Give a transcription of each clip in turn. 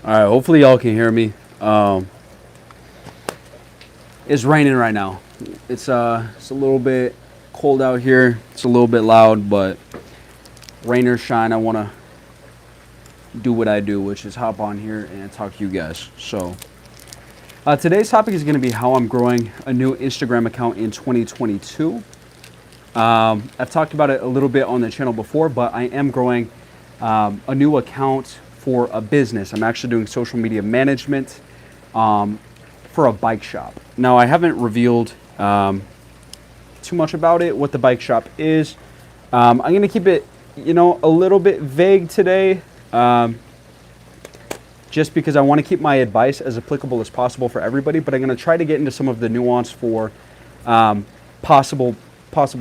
All right, hopefully y'all can hear me. It's raining right now. It's a little bit cold out here. It's a little bit loud, but rain or shine, I want to do what I do, which is hop on here and talk to you guys. So today's topic is going to be how I'm growing a new Instagram account in 2022. I've talked about it a little bit on the channel before, but I am growing a new account for a business. I'm actually doing social media management for a bike shop. Now, I haven't revealed too much about it, what the bike shop is. I'm going to keep it, a little bit vague today, just because I want to keep my advice as applicable as possible for everybody, but I'm going to try to get into some of the nuance for possible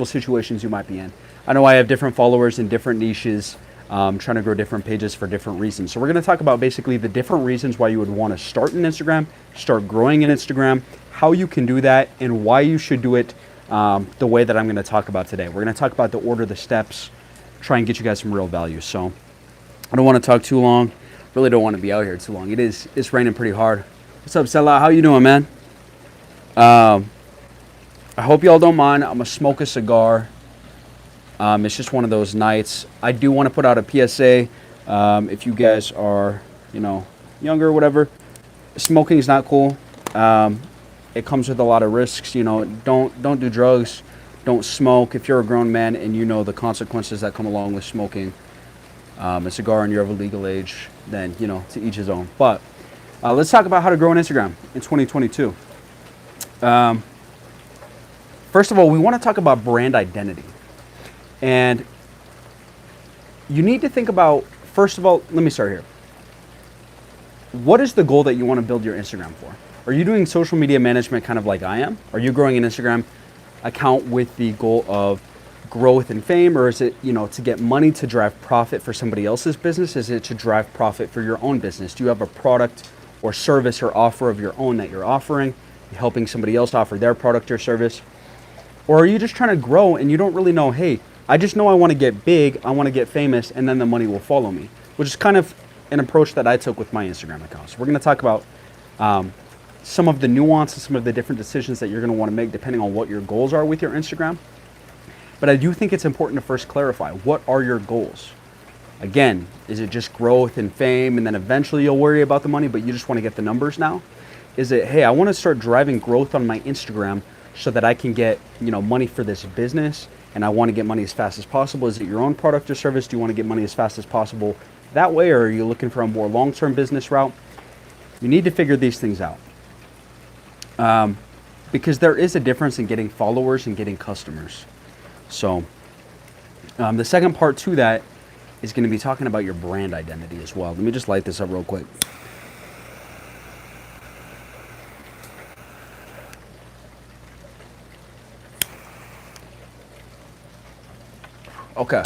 situations you might be in. I know I have different followers in different niches, trying to grow different pages for different reasons. So we're going to talk about basically the different reasons why you would want to start an Instagram, start growing an Instagram, how you can do that, and why you should do it the way that I'm going to talk about today. We're going to talk about the order, the steps, try and get you guys some real value. So I don't want to talk too long. Really don't want to be out here too long. It's raining pretty hard. What's up, Stella? How you doing, man? I hope y'all don't mind. I'm going to smoke a cigar. It's just one of those nights. I do want to put out a PSA. If you guys are, younger or whatever, smoking is not cool. It comes with a lot of risks. Don't do drugs. Don't smoke. If you're a grown man and you know the consequences that come along with smoking a cigar and you're of a legal age, then, to each his own. But let's talk about how to grow an Instagram in 2022. First of all, we want to talk about brand identity. And you need to think about, first of all, let me start here. What is the goal that you want to build your Instagram for? Are you doing social media management kind of like I am? Are you growing an Instagram account with the goal of growth and fame? Or is it, to get money to drive profit for somebody else's business? Is it to drive profit for your own business? Do you have a product or service or offer of your own that you're offering, helping somebody else offer their product or service? Or are you just trying to grow and you don't really know, hey, I just know I want to get big, I want to get famous, and then the money will follow me, which is kind of an approach that I took with my Instagram account. So we're going to talk about some of the nuances, some of the different decisions that you're going to want to make depending on what your goals are with your Instagram. But I do think it's important to first clarify, what are your goals? Again, is it just growth and fame, and then eventually you'll worry about the money, but you just want to get the numbers now? Is it, hey, I want to start driving growth on my Instagram so that I can get, money for this business, and I want to get money as fast as possible? Is it your own product or service? Do you want to get money as fast as possible that way, or are you looking for a more long-term business route? You need to figure these things out. Because there is a difference in getting followers and getting customers. So the second part to that is going to be talking about your brand identity as well. Let me just light this up real quick. Okay.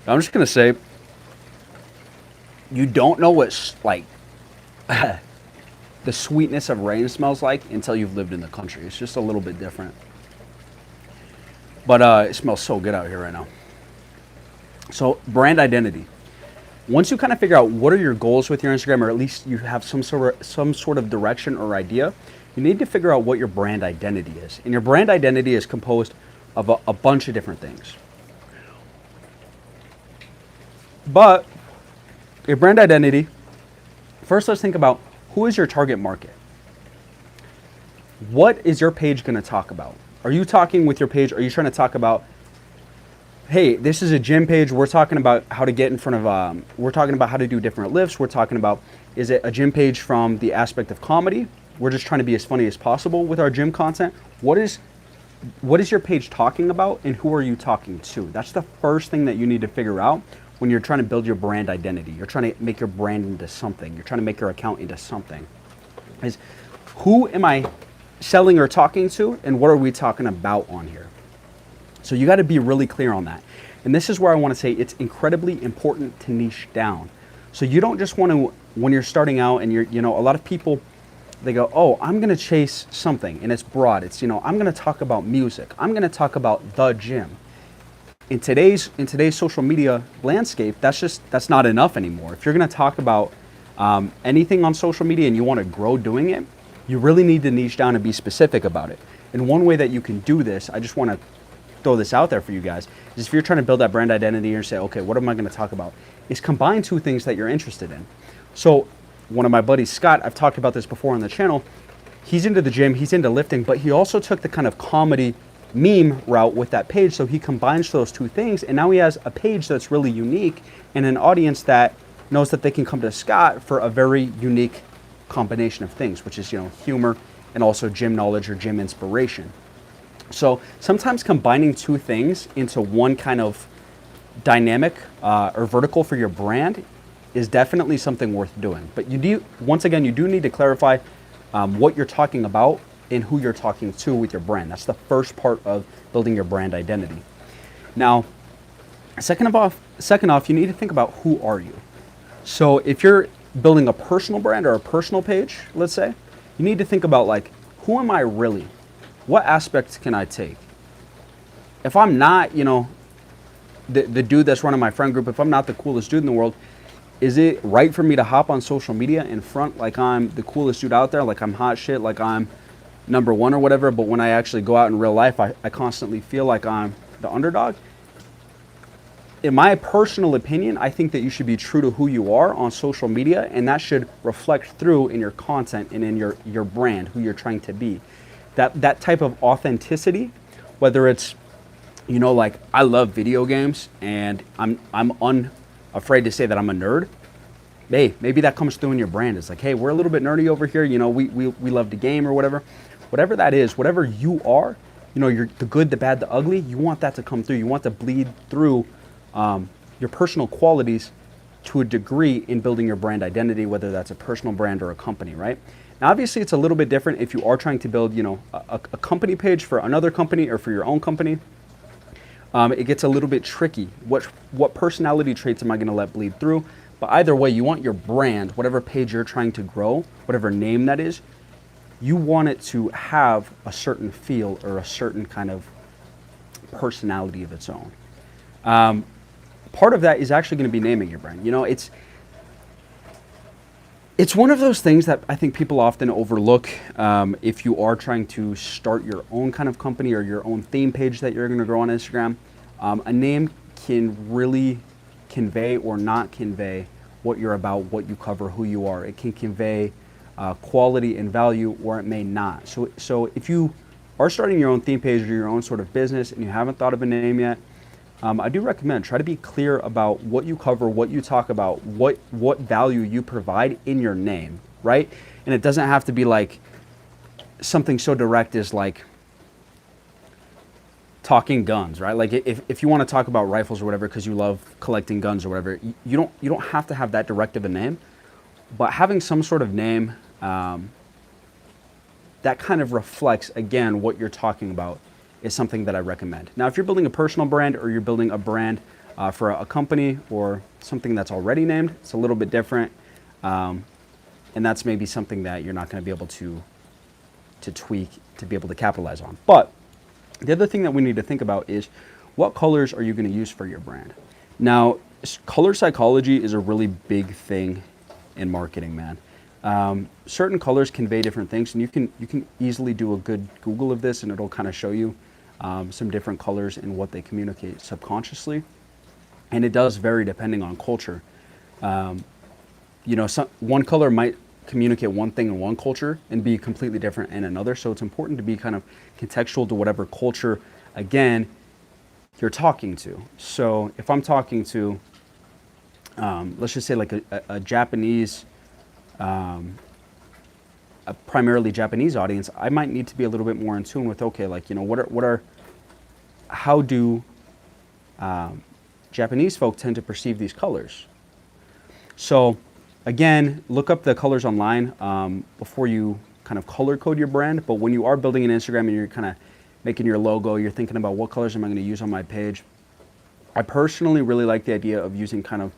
I'm just going to say, you don't know what, the sweetness of rain smells like until you've lived in the country. It's just a little bit different. But it smells so good out here right now. So, brand identity. Once you kind of figure out what are your goals with your Instagram, or at least you have some sort of direction or idea, you need to figure out what your brand identity is. And your brand identity is composed of a bunch of different things. But your brand identity, first let's think about, who is your target market? What is your page going to talk about? Are you talking with your page? Are you trying to talk about, hey, this is a gym page. We're talking about how to get in front of, we're talking about how to do different lifts. We're talking about, is it a gym page from the aspect of comedy? We're just trying to be as funny as possible with our gym content. What is your page talking about, and who are you talking to? That's the first thing that you need to figure out when you're trying to build your brand identity. You're trying to make your brand into something. You're trying to make your account into something. Is who am I selling or talking to, and what are we talking about on here? So you got to be really clear on that. And this is where I want to say it's incredibly important to niche down. So you don't just want to, when you're starting out and you're, a lot of people, they go, oh, I'm going to chase something, and it's broad. It's, I'm going to talk about music. I'm going to talk about the gym. in today's social media landscape, that's not enough anymore. If you're going to talk about anything on social media and you want to grow doing it, you really need to niche down and be specific about it. And one way that you can do this, I just want to throw this out there for you guys, is if you're trying to build that brand identity and say, okay, what am I going to talk about? Is combine two things that you're interested in. So one of my buddies, Scott, I've talked about this before on the channel, he's into the gym, he's into lifting, but he also took the kind of comedy meme route with that page. So he combines those two things, and now he has a page that's really unique and an audience that knows that they can come to Scott for a very unique combination of things, which is, humor and also gym knowledge or gym inspiration. So sometimes combining two things into one kind of dynamic or vertical for your brand is definitely something worth doing. But once again, you do need to clarify what you're talking about and who you're talking to with your brand. That's the first part of building your brand identity. Now, second off, you need to think about who are you. So if you're building a personal brand or a personal page, let's say, you need to think about who am I really? What aspects can I take? If I'm not, the dude that's running my friend group, if I'm not the coolest dude in the world, is it right for me to hop on social media and front like I'm the coolest dude out there, like I'm hot shit, like I'm number one or whatever, but when I actually go out in real life, I constantly feel like I'm the underdog? In my personal opinion, I think that you should be true to who you are on social media, and that should reflect through in your content and in your brand, who you're trying to be. That type of authenticity, whether it's, I love video games and I'm unafraid to say that I'm a nerd. Hey, maybe that comes through in your brand. It's like, hey, we're a little bit nerdy over here. We love the game or whatever. Whatever that is, whatever you are, you're the good, the bad, the ugly. You want that to come through. You want to bleed through your personal qualities to a degree in building your brand identity, whether that's a personal brand or a company, right? Now, obviously, it's a little bit different if you are trying to build, a company page for another company or for your own company. It gets a little bit tricky. What personality traits am I going to let bleed through? But either way, you want your brand, whatever page you're trying to grow, whatever name that is, you want it to have a certain feel or a certain kind of personality of its own. Part of that is actually going to be naming your brand. It's one of those things that I think people often overlook if you are trying to start your own kind of company or your own theme page that you're going to grow on Instagram. A name can really convey or not convey what you're about, what you cover, who you are. It can convey quality and value, or it may not. So if you are starting your own theme page or your own sort of business and you haven't thought of a name yet, I do recommend try to be clear about what you cover, what you talk about, what value you provide in your name, right? And it doesn't have to be like something so direct as like talking guns, right? Like if you want to talk about rifles or whatever because you love collecting guns or whatever, you don't have to have that direct of a name, but having some sort of name that kind of reflects, again, what you're talking about is something that I recommend. Now, if you're building a personal brand or you're building a brand for a company or something that's already named, it's a little bit different. And that's maybe something that you're not going to be able to tweak to be able to capitalize on. But the other thing that we need to think about is what colors are you going to use for your brand? Now, color psychology is a really big thing in marketing, man. Certain colors convey different things, and you can easily do a good Google of this, and it'll kind of show you some different colors and what they communicate subconsciously. And it does vary depending on culture. One color might communicate one thing in one culture and be completely different in another. So it's important to be kind of contextual to whatever culture, again, you're talking to. So if I'm talking to, let's just say like a Japanese, a primarily Japanese audience, I might need to be a little bit more in tune with, okay, like, how do Japanese folk tend to perceive these colors? So again, look up the colors online before you kind of color code your brand. But when you are building an Instagram and you're kind of making your logo, you're thinking about what colors am I going to use on my page. I personally really like the idea of using kind of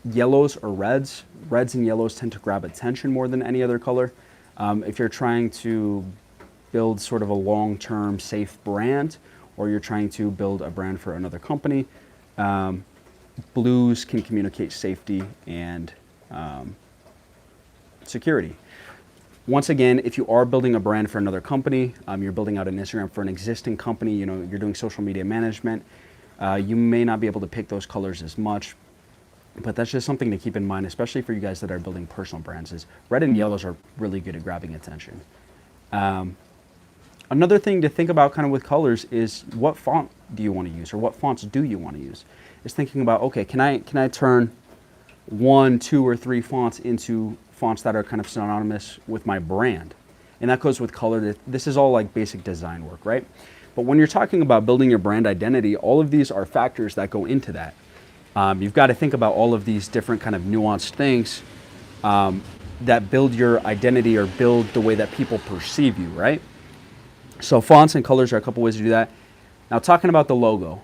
yellows or reds. Reds and yellows tend to grab attention more than any other color. If you're trying to build sort of a long-term safe brand, or you're trying to build a brand for another company, blues can communicate safety and security. Once again, if you are building a brand for another company, you're building out an Instagram for an existing company, you're doing social media management, you may not be able to pick those colors as much, but that's just something to keep in mind, especially for you guys that are building personal brands, is red and yellows are really good at grabbing attention. Another thing to think about kind of with colors is what font do you want to use, or what fonts do you want to use? Is thinking about, okay, can I turn 1, 2, or 3 fonts into fonts that are kind of synonymous with my brand? And that goes with color. This is all like basic design work, right? But when you're talking about building your brand identity, all of these are factors that go into that. You've got to think about all of these different kind of nuanced things that build your identity or build the way that people perceive you, right? So fonts and colors are a couple ways to do that. Now talking about the logo.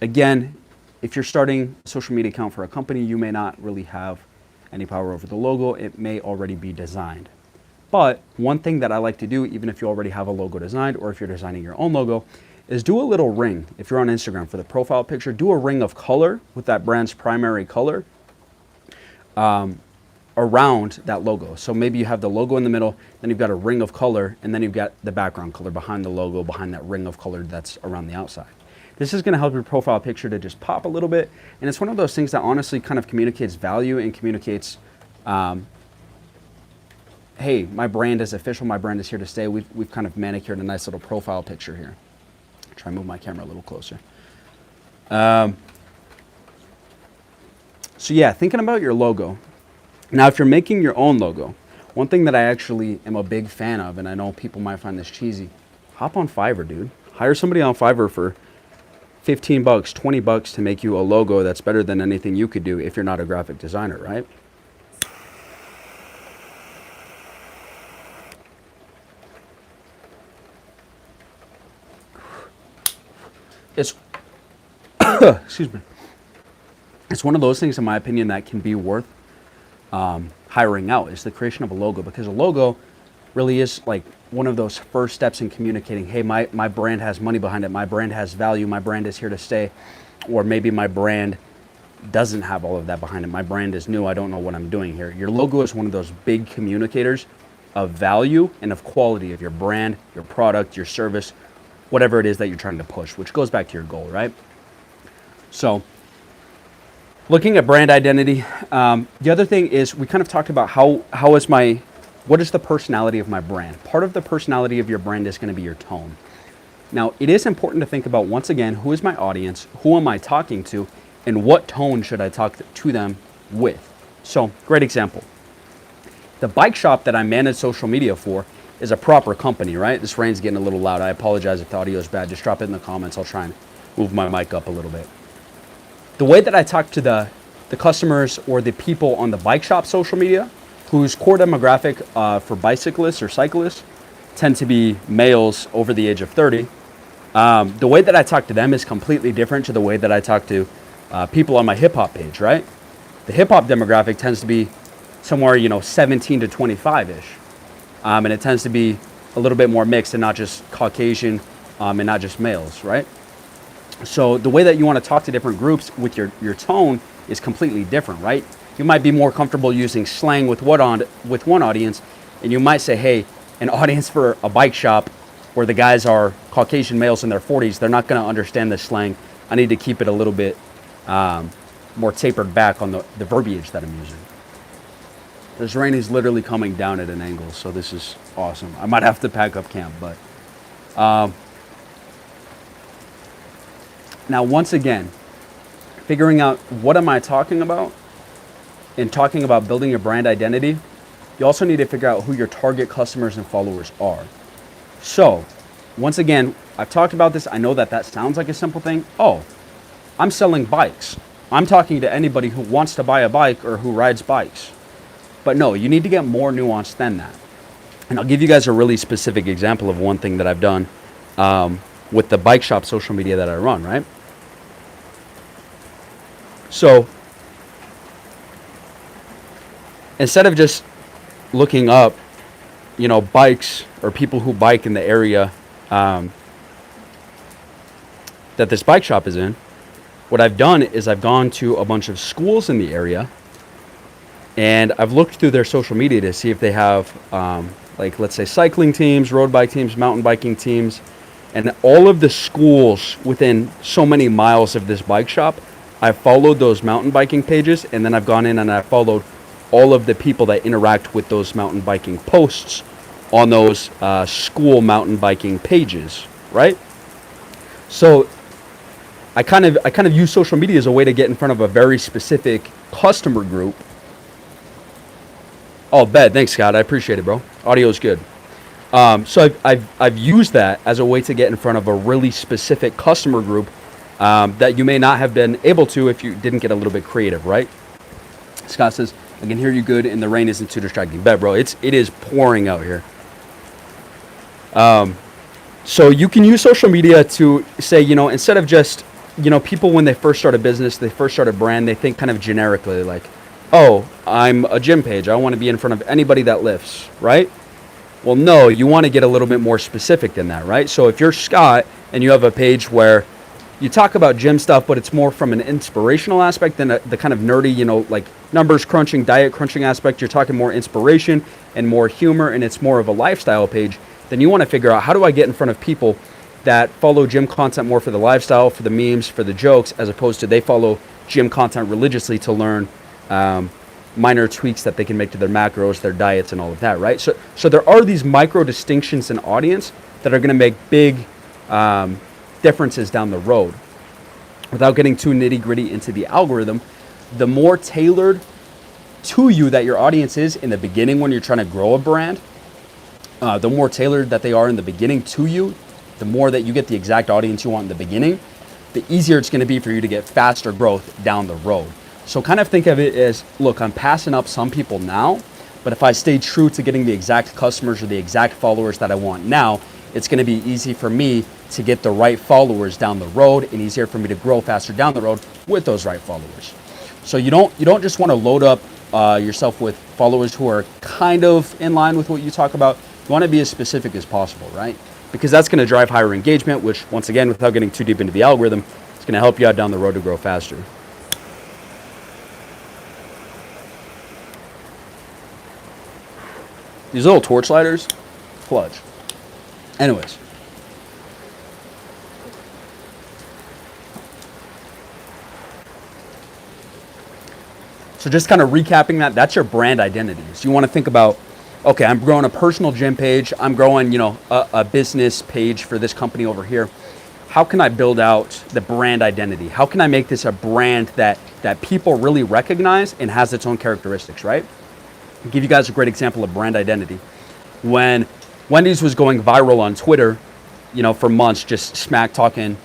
Again, if you're starting a social media account for a company, you may not really have any power over the logo. It may already be designed. But one thing that I like to do, even if you already have a logo designed or if you're designing your own logo, is do a little ring. If you're on Instagram for the profile picture, do a ring of color with that brand's primary color around that logo. So maybe you have the logo in the middle, then you've got a ring of color, and then you've got the background color behind the logo, behind that ring of color that's around the outside. This is going to help your profile picture to just pop a little bit. And it's one of those things that honestly kind of communicates value and communicates, hey, my brand is official, my brand is here to stay. We've kind of manicured a nice little profile picture here. Try and move my camera a little closer. So yeah, thinking about your logo. Now, if you're making your own logo, one thing that I actually am a big fan of, and I know people might find this cheesy, hop on Fiverr, dude. Hire somebody on Fiverr for $15, $20 to make you a logo that's better than anything you could do if you're not a graphic designer, right? It's, excuse me. It's one of those things, in my opinion, that can be worth hiring out, is the creation of a logo, because a logo really is like one of those first steps in communicating, hey, my brand has money behind it, my brand has value, my brand is here to stay, or maybe my brand doesn't have all of that behind it. My brand is new, I don't know what I'm doing here. Your logo is one of those big communicators of value and of quality of your brand, your product, your service, whatever it is that you're trying to push, which goes back to your goal, right? So looking at brand identity, the other thing is we kind of talked about what is the personality of my brand? Part of the personality of your brand is going to be your tone. Now, it is important to think about, once again, who is my audience? Who am I talking to? And what tone should I talk to them with? So, great example. The bike shop that I manage social media for is a proper company, right? This rain's getting a little loud. I apologize if the audio is bad. Just drop it in the comments. I'll try and move my mic up a little bit. The way that I talk to the customers or the people on the bike shop social media, whose core demographic for bicyclists or cyclists tend to be males over the age of 30, the way that I talk to them is completely different to the way that I talk to people on my hip hop page, right? The hip hop demographic tends to be somewhere, 17 to 25-ish. And it tends to be a little bit more mixed and not just Caucasian and not just males, right? So the way that you want to talk to different groups with your tone is completely different, right? You might be more comfortable using slang with one audience, and you might say, hey, an audience for a bike shop where the guys are Caucasian males in their 40s, they're not going to understand this slang. I need to keep it a little bit more tapered back on the verbiage that I'm using. This rain is literally coming down at an angle, so this is awesome. I might have to pack up camp, but now once again, figuring out what am I talking about and talking about building your brand identity, you also need to figure out who your target customers and followers are. So once again, I've talked about this. I know that sounds like a simple thing. Oh, I'm selling bikes. I'm talking to anybody who wants to buy a bike or who rides bikes. But no, you need to get more nuanced than that. And I'll give you guys a really specific example of one thing that I've done with the bike shop social media that I run, right? So instead of just looking up, bikes or people who bike in the area that this bike shop is in, what I've done is I've gone to a bunch of schools in the area, and I've looked through their social media to see if they have, like, let's say, cycling teams, road bike teams, mountain biking teams, and all of the schools within so many miles of this bike shop, I've followed those mountain biking pages, and then I've gone in and I've followed all of the people that interact with those mountain biking posts on those school mountain biking pages, right? So I kind of use social media as a way to get in front of a very specific customer group. Oh, bad. Thanks, Scott. I appreciate it, bro. Audio is good. So I've used that as a way to get in front of a really specific customer group that you may not have been able to if you didn't get a little bit creative, right? Scott says, I can hear you good and the rain isn't too distracting. Bet, bro. It is pouring out here. So you can use social media to say, instead of just, people when they first start a business, they first start a brand, they think kind of generically like, oh, I'm a gym page. I want to be in front of anybody that lifts, right? Well, no, you want to get a little bit more specific than that, right? So if you're Scott and you have a page where you talk about gym stuff, but it's more from an inspirational aspect than the kind of nerdy, like numbers crunching, diet crunching aspect, you're talking more inspiration and more humor, and it's more of a lifestyle page, then you want to figure out, how do I get in front of people that follow gym content more for the lifestyle, for the memes, for the jokes, as opposed to they follow gym content religiously to learn minor tweaks that they can make to their macros, their diets, and all of that, right? So there are these micro distinctions in audience that are going to make big differences down the road. Without getting too nitty gritty into the algorithm, the more tailored to you that your audience is in the beginning when you're trying to grow a brand, the more tailored that they are in the beginning to you, the more that you get the exact audience you want in the beginning, the easier it's going to be for you to get faster growth down the road. So kind of think of it as, look, I'm passing up some people now, but if I stay true to getting the exact customers or the exact followers that I want now, it's going to be easy for me to get the right followers down the road, and easier for me to grow faster down the road with those right followers. So you don't just want to load up yourself with followers who are kind of in line with what you talk about. You want to be as specific as possible, right? Because that's going to drive higher engagement, which, once again, without getting too deep into the algorithm, it's going to help you out down the road to grow faster. These little torch lighters, clutch. Anyways. So just kind of recapping that's your brand identity. So you want to think about, okay, I'm growing a personal gym page. I'm growing, a business page for this company over here. How can I build out the brand identity? How can I make this a brand that people really recognize and has its own characteristics, right? I'll give you guys a great example of brand identity. When Wendy's was going viral on Twitter, for months, just smack talking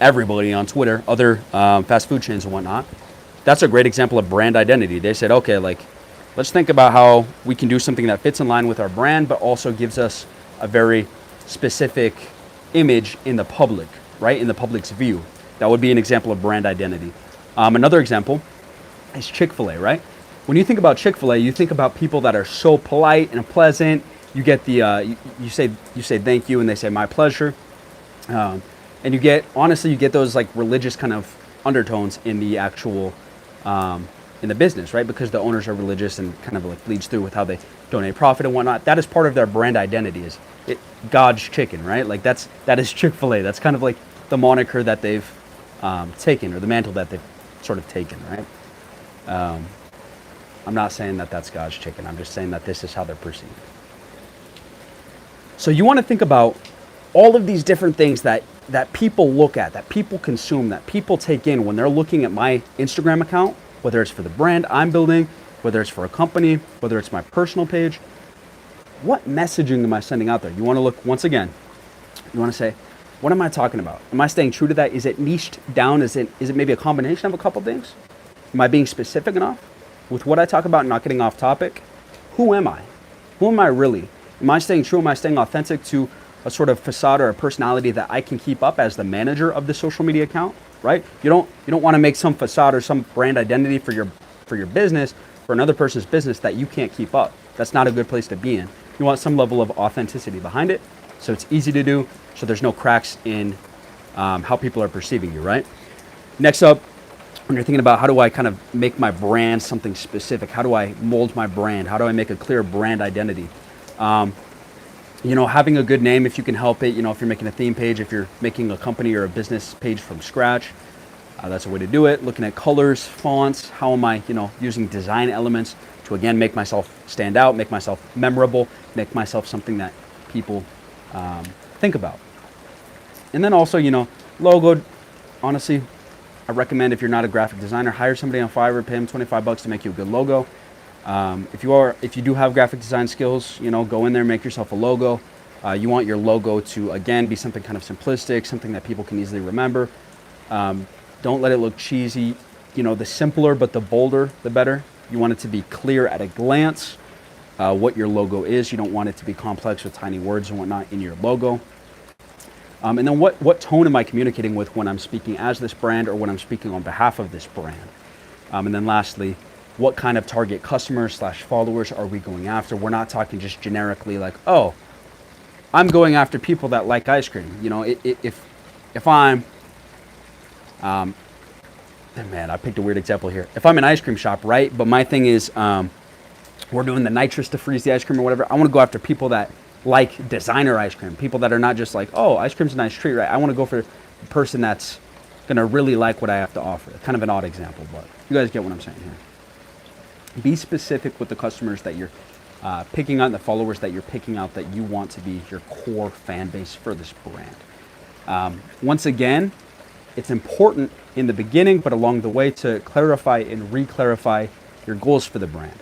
everybody on Twitter, other fast food chains and whatnot, that's a great example of brand identity. They said, okay, let's think about how we can do something that fits in line with our brand, but also gives us a very specific image in the public, right? In the public's view. That would be an example of brand identity. Another example is Chick-fil-A, right? When you think about Chick-fil-A, you think about people that are so polite and pleasant. You get the you say thank you, and they say my pleasure, and you get those like religious kind of undertones in the actual in the business, right? Because the owners are religious and kind of like bleeds through with how they donate profit and whatnot. That is part of their brand identity. Is it God's chicken, right? Like that is Chick-fil-A. That's kind of like the moniker that they've taken, or the mantle that they've sort of taken, right? I'm not saying that that's God's chicken. I'm just saying that this is how they're perceived. So you want to think about all of these different things that people look at, that people consume, that people take in when they're looking at my Instagram account, whether it's for the brand I'm building, whether it's for a company, whether it's my personal page. What messaging am I sending out there? You want to look, once again, you want to say, what am I talking about? Am I staying true to that? Is it niched down? Is it maybe a combination of a couple things? Am I being specific enough with what I talk about and not getting off topic? Who am I? Who am I really? Am I staying true? Am I staying authentic to a sort of facade or a personality that I can keep up as the manager of the social media account, right? You don't want to make some facade or some brand identity for your business, for another person's business that you can't keep up. That's not a good place to be in. You want some level of authenticity behind it. So it's easy to do, so there's no cracks in how people are perceiving you, right? Next up, when you're thinking about how do I kind of make my brand something specific, how do I mold my brand, how do I make a clear brand identity? Having a good name if you can help it, if you're making a theme page, if you're making a company or a business page from scratch, that's a way to do it. Looking at colors, fonts, how am I, using design elements to, again, make myself stand out, make myself memorable, make myself something that people think about. And then also, logo, honestly, I recommend if you're not a graphic designer, hire somebody on Fiverr, pay them $25 to make you a good logo. If you do have graphic design skills, go in there, make yourself a logo. You want your logo to, again, be something kind of simplistic, something that people can easily remember. Don't let it look cheesy. The simpler but the bolder, the better. You want it to be clear at a glance what your logo is. You don't want it to be complex with tiny words and whatnot in your logo. And then what tone am I communicating with when I'm speaking as this brand or when I'm speaking on behalf of this brand? And then lastly, what kind of target customers / followers are we going after? We're not talking just generically like, oh, I'm going after people that like ice cream. If I'm, man, I picked a weird example here. If I'm an ice cream shop, right? But my thing is, we're doing the nitrous to freeze the ice cream or whatever. I want to go after people that like designer ice cream. People that are not just like, oh, ice cream's a nice treat, right? I want to go for the person that's going to really like what I have to offer. Kind of an odd example, but you guys get what I'm saying here. Be specific with the customers that you're picking out, and the followers that you're picking out that you want to be your core fan base for this brand. Once again, it's important in the beginning, but along the way to clarify and re-clarify your goals for the brand.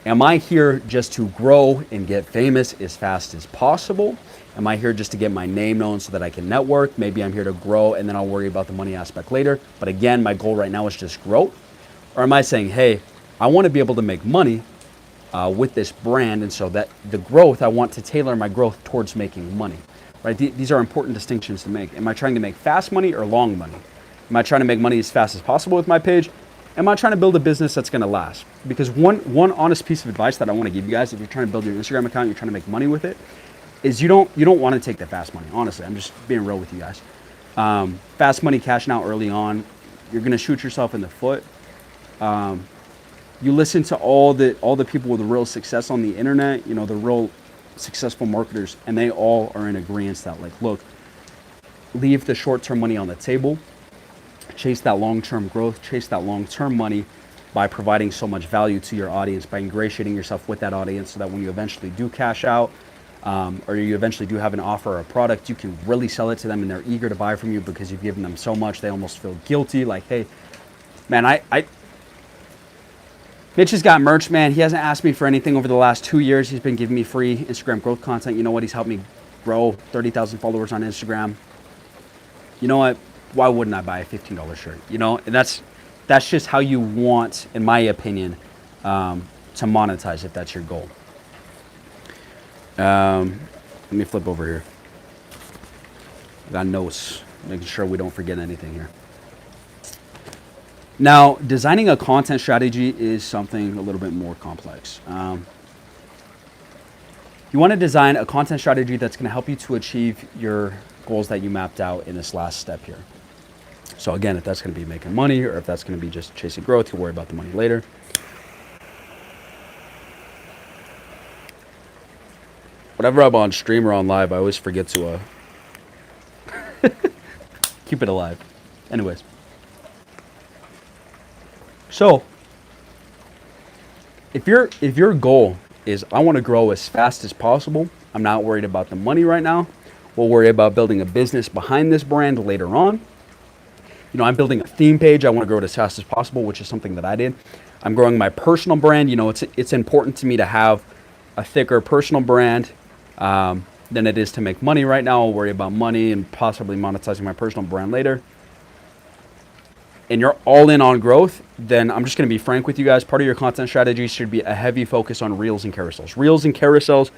Am I here just to grow and get famous as fast as possible? Am I here just to get my name known so that I can network? Maybe I'm here to grow and then I'll worry about the money aspect later. But again, my goal right now is just growth. Or am I saying, hey, I want to be able to make money with this brand, and so that the growth, I want to tailor my growth towards making money, right? These are important distinctions to make. Am I trying to make fast money or long money? Am I trying to make money as fast as possible with my page? Am I trying to build a business that's going to last? Because one honest piece of advice that I want to give you guys, if you're trying to build your Instagram account, you're trying to make money with it, is you don't want to take the fast money. Honestly, I'm just being real with you guys. Fast money, cashing out early on, you're going to shoot yourself in the foot. You listen to all the people with real success on the internet, the real successful marketers, and they all are in agreement that, like, look, leave the short-term money on the table, chase that long-term growth, chase that long-term money by providing so much value to your audience, by ingratiating yourself with that audience so that when you eventually do cash out, or you eventually do have an offer or a product, you can really sell it to them and they're eager to buy from you because you've given them so much, they almost feel guilty, like, hey, man, Mitch has got merch, man. He hasn't asked me for anything over the last 2 years. He's been giving me free Instagram growth content. You know what? He's helped me grow 30,000 followers on Instagram. You know what? Why wouldn't I buy a $15 shirt? And that's just how you want, in my opinion, to monetize if that's your goal. Let me flip over here. I got notes, making sure we don't forget anything here. Now, designing a content strategy is something a little bit more complex. You want to design a content strategy that's going to help you to achieve your goals that you mapped out in this last step here. So again, if that's going to be making money or if that's going to be just chasing growth, you'll worry about the money later. Whenever I'm on stream or on live, I always forget to keep it alive. Anyways. So, if your goal is I want to grow as fast as possible, I'm not worried about the money right now. We'll worry about building a business behind this brand later on. I'm building a theme page. I want to grow it as fast as possible, which is something that I did. I'm growing my personal brand. It's important to me to have a thicker personal brand than it is to make money right now. I'll worry about money and possibly monetizing my personal brand later. And you're all in on growth, then I'm just going to be frank with you guys. Part of your content strategy should be a heavy focus on reels and carousels. Reels and carousels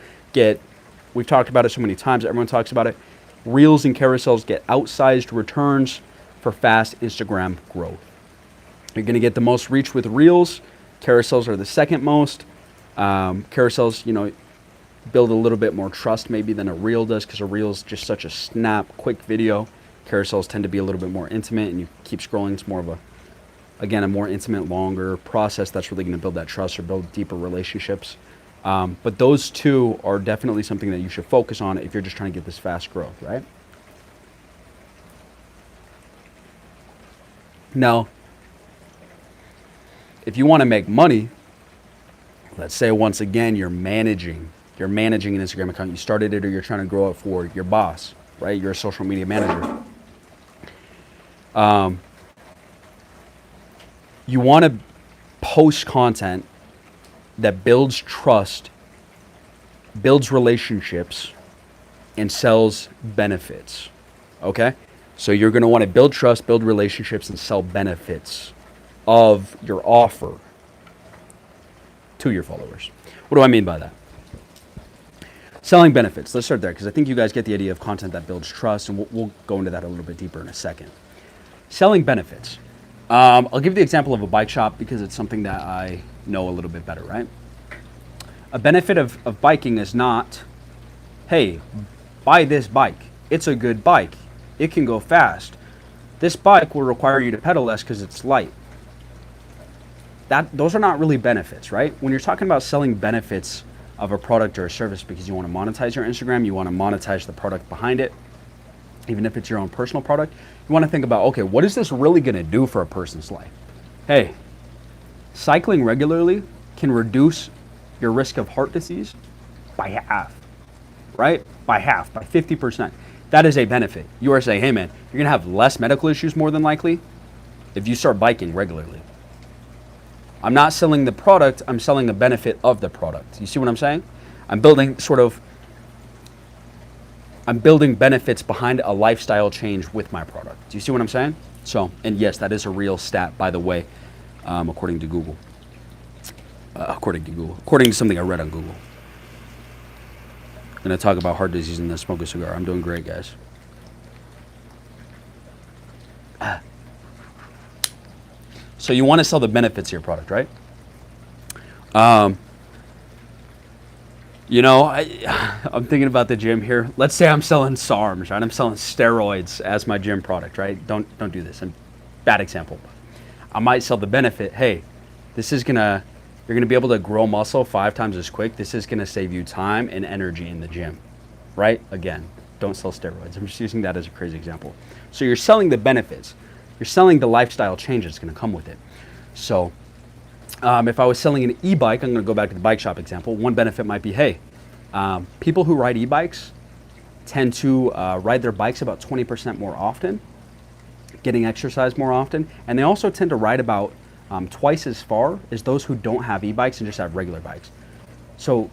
we've talked about it so many times, everyone talks about it. Reels and carousels get outsized returns for fast Instagram growth. You're going to get the most reach with reels. Carousels are the second most. Carousels, build a little bit more trust maybe than a reel does, because a reel is just such a snap, quick video. Carousels tend to be a little bit more intimate, and you keep scrolling. It's more of a, again, a more intimate, longer process that's really going to build that trust or build deeper relationships. But those two are definitely something that you should focus on if you're just trying to get this fast growth, right? Now, if you want to make money, let's say once again you're managing an Instagram account. You started it, or you're trying to grow it for your boss, right? You're a social media manager. You want to post content that builds trust, builds relationships, and sells benefits. Okay? So you're going to want to build trust, build relationships, and sell benefits of your offer to your followers. What do I mean by that? Selling benefits. Let's start there, because I think you guys get the idea of content that builds trust, and we'll go into that a little bit deeper in a second. Selling benefits. I'll give you the example of a bike shop because it's something that I know a little bit better, right? A benefit of biking is not, hey, buy this bike. It's a good bike. It can go fast. This bike will require you to pedal less because it's light. Those are not really benefits, right? When you're talking about selling benefits of a product or a service because you want to monetize your Instagram, you want to monetize the product behind it, even if it's your own personal product, you want to think about, okay, what is this really going to do for a person's life? Hey, cycling regularly can reduce your risk of heart disease by half, right? By half, by 50%. That is a benefit. You are saying, hey man, you're going to have less medical issues more than likely if you start biking regularly. I'm not selling the product, I'm selling a benefit of the product. You see what I'm saying? I'm building benefits behind a lifestyle change with my product. Do you see what I'm saying? So, and yes, that is a real stat, by the way, according to Google. According to something I read on Google. I'm going to talk about heart disease and then smoke a cigar. I'm doing great, guys. So you want to sell the benefits of your product, right? I'm thinking about the gym here. Let's say I'm selling SARMs, right? I'm selling steroids as my gym product, right? Don't do this. Bad example. I might sell the benefit. Hey, you're gonna be able to grow muscle 5 times as quick. This is gonna save you time and energy in the gym, right? Again, don't sell steroids. I'm just using that as a crazy example. So you're selling the benefits. You're selling the lifestyle change that's gonna come with it. So if I was selling an e-bike, I'm gonna go back to the bike shop example. One benefit might be, hey, people who ride e-bikes tend to ride their bikes about 20% more often, getting exercise more often, and they also tend to ride about twice as far as those who don't have e-bikes and just have regular bikes. So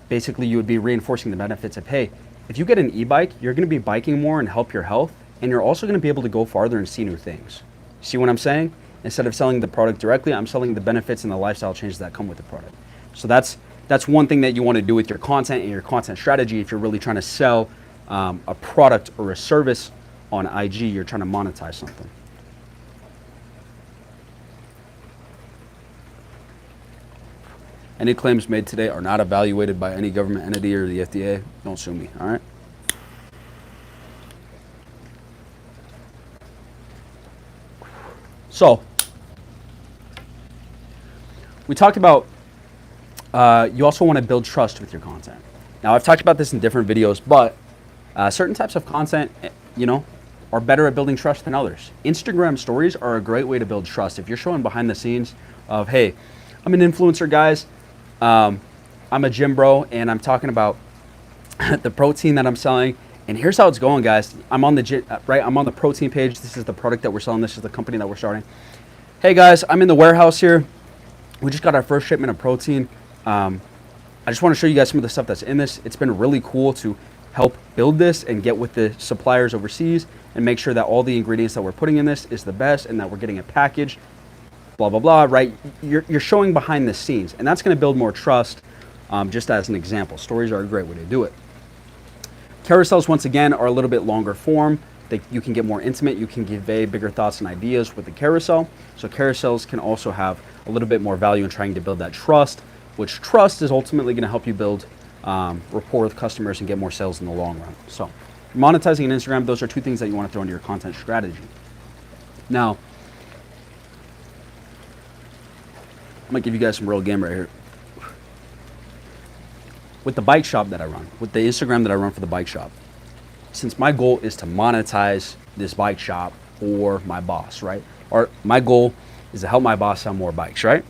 basically you would be reinforcing the benefits of, hey, if you get an e-bike, you're gonna be biking more and help your health, and you're also gonna be able to go farther and see new things. See what I'm saying? Instead of selling the product directly, I'm selling the benefits and the lifestyle changes that come with the product. So that's one thing that you wanna do with your content and your content strategy. If you're really trying to sell a product or a service on IG, you're trying to monetize something. Any claims made today are not evaluated by any government entity or the FDA. Don't sue me, all right? So, we talked about you also want to build trust with your content. Now, I've talked about this in different videos, but certain types of content, are better at building trust than others. Instagram stories are a great way to build trust. If you're showing behind the scenes of, hey, I'm an influencer, guys. I'm a gym bro, and I'm talking about the protein that I'm selling. And here's how it's going, guys. I'm on the protein page. This is the product that we're selling. This is the company that we're starting. Hey guys, I'm in the warehouse here. We just got our first shipment of protein. I just want to show you guys some of the stuff that's in this. It's been really cool to help build this and get with the suppliers overseas and make sure that all the ingredients that we're putting in this is the best and that we're getting it packaged. Blah, blah, blah, right? You're showing behind the scenes, and that's going to build more trust, just as an example. Stories are a great way to do it. Carousels, once again, are a little bit longer form. You can get more intimate. You can convey bigger thoughts and ideas with the carousel. So carousels can also have a little bit more value in trying to build that trust, which trust is ultimately going to help you build rapport with customers and get more sales in the long run. So monetizing an Instagram, those are two things that you want to throw into your content strategy. Now, I'm gonna give you guys some real game right here. With the bike shop that I run, with the Instagram that I run for the bike shop, since my goal is to monetize this bike shop for my boss, right? Or my goal is to help my boss sell more bikes, right?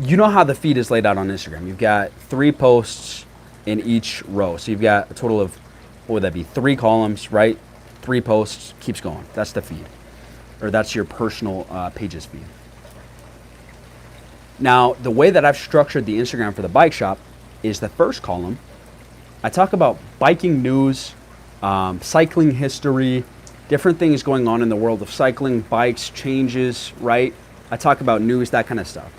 You know how the feed is laid out on Instagram. You've got 3 posts in each row. So you've got a total of, what would that be? 3 columns, right? 3 posts, keeps going. That's the feed. Or that's your personal pages feed. Now, the way that I've structured the Instagram for the bike shop is the first column. I talk about biking news, cycling history, different things going on in the world of cycling, bikes, changes, right? I talk about news, that kind of stuff.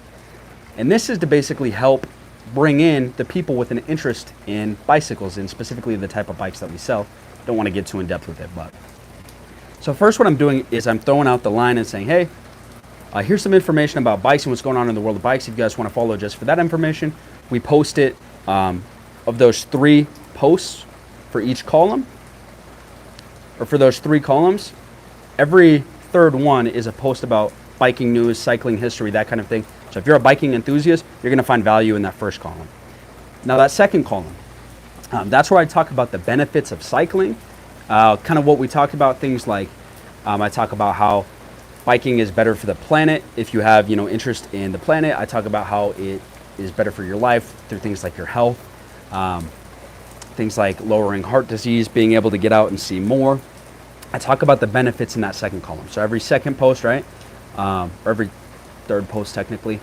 And this is to basically help bring in the people with an interest in bicycles and specifically the type of bikes that we sell. Don't want to get too in depth with it, but. So first what I'm doing is I'm throwing out the line and saying, hey, here's some information about bikes and what's going on in the world of bikes. If you guys want to follow just for that information, we post it of those 3 posts for each column, or for those 3 columns, every third one is a post about biking news, cycling history, that kind of thing. So if you're a biking enthusiast, you're going to find value in that first column. Now that second column, that's where I talk about the benefits of cycling, kind of what we talk about, things like I talk about how biking is better for the planet if you have, interest in the planet. I talk about how it is better for your life through things like your health, things like lowering heart disease, being able to get out and see more. I talk about the benefits in that second column. So every second post, right, or every third post technically,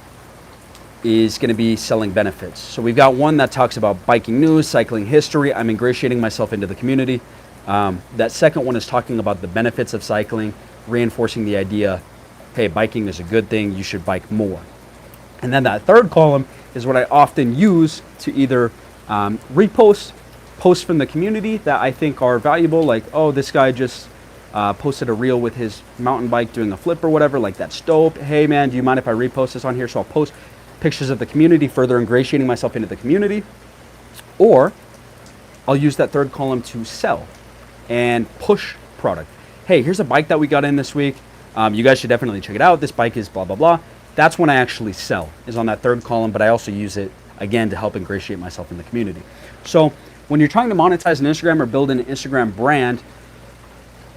is going to be selling benefits. So we've got one that talks about biking news, cycling history. I'm ingratiating myself into the community. That second one is talking about the benefits of cycling, reinforcing the idea, hey, biking is a good thing, you should bike more. And then that third column is what I often use to either repost posts from the community that I think are valuable, like, oh, this guy just posted a reel with his mountain bike doing a flip or whatever, like that's dope. Hey man, do you mind if I repost this on here? So I'll post pictures of the community, further ingratiating myself into the community. Or I'll use that third column to sell and push product. Hey, here's a bike that we got in this week. You guys should definitely check it out. This bike is blah, blah, blah. That's when I actually sell, is on that third column, but I also use it, again, to help ingratiate myself in the community. So when you're trying to monetize an Instagram or build an Instagram brand,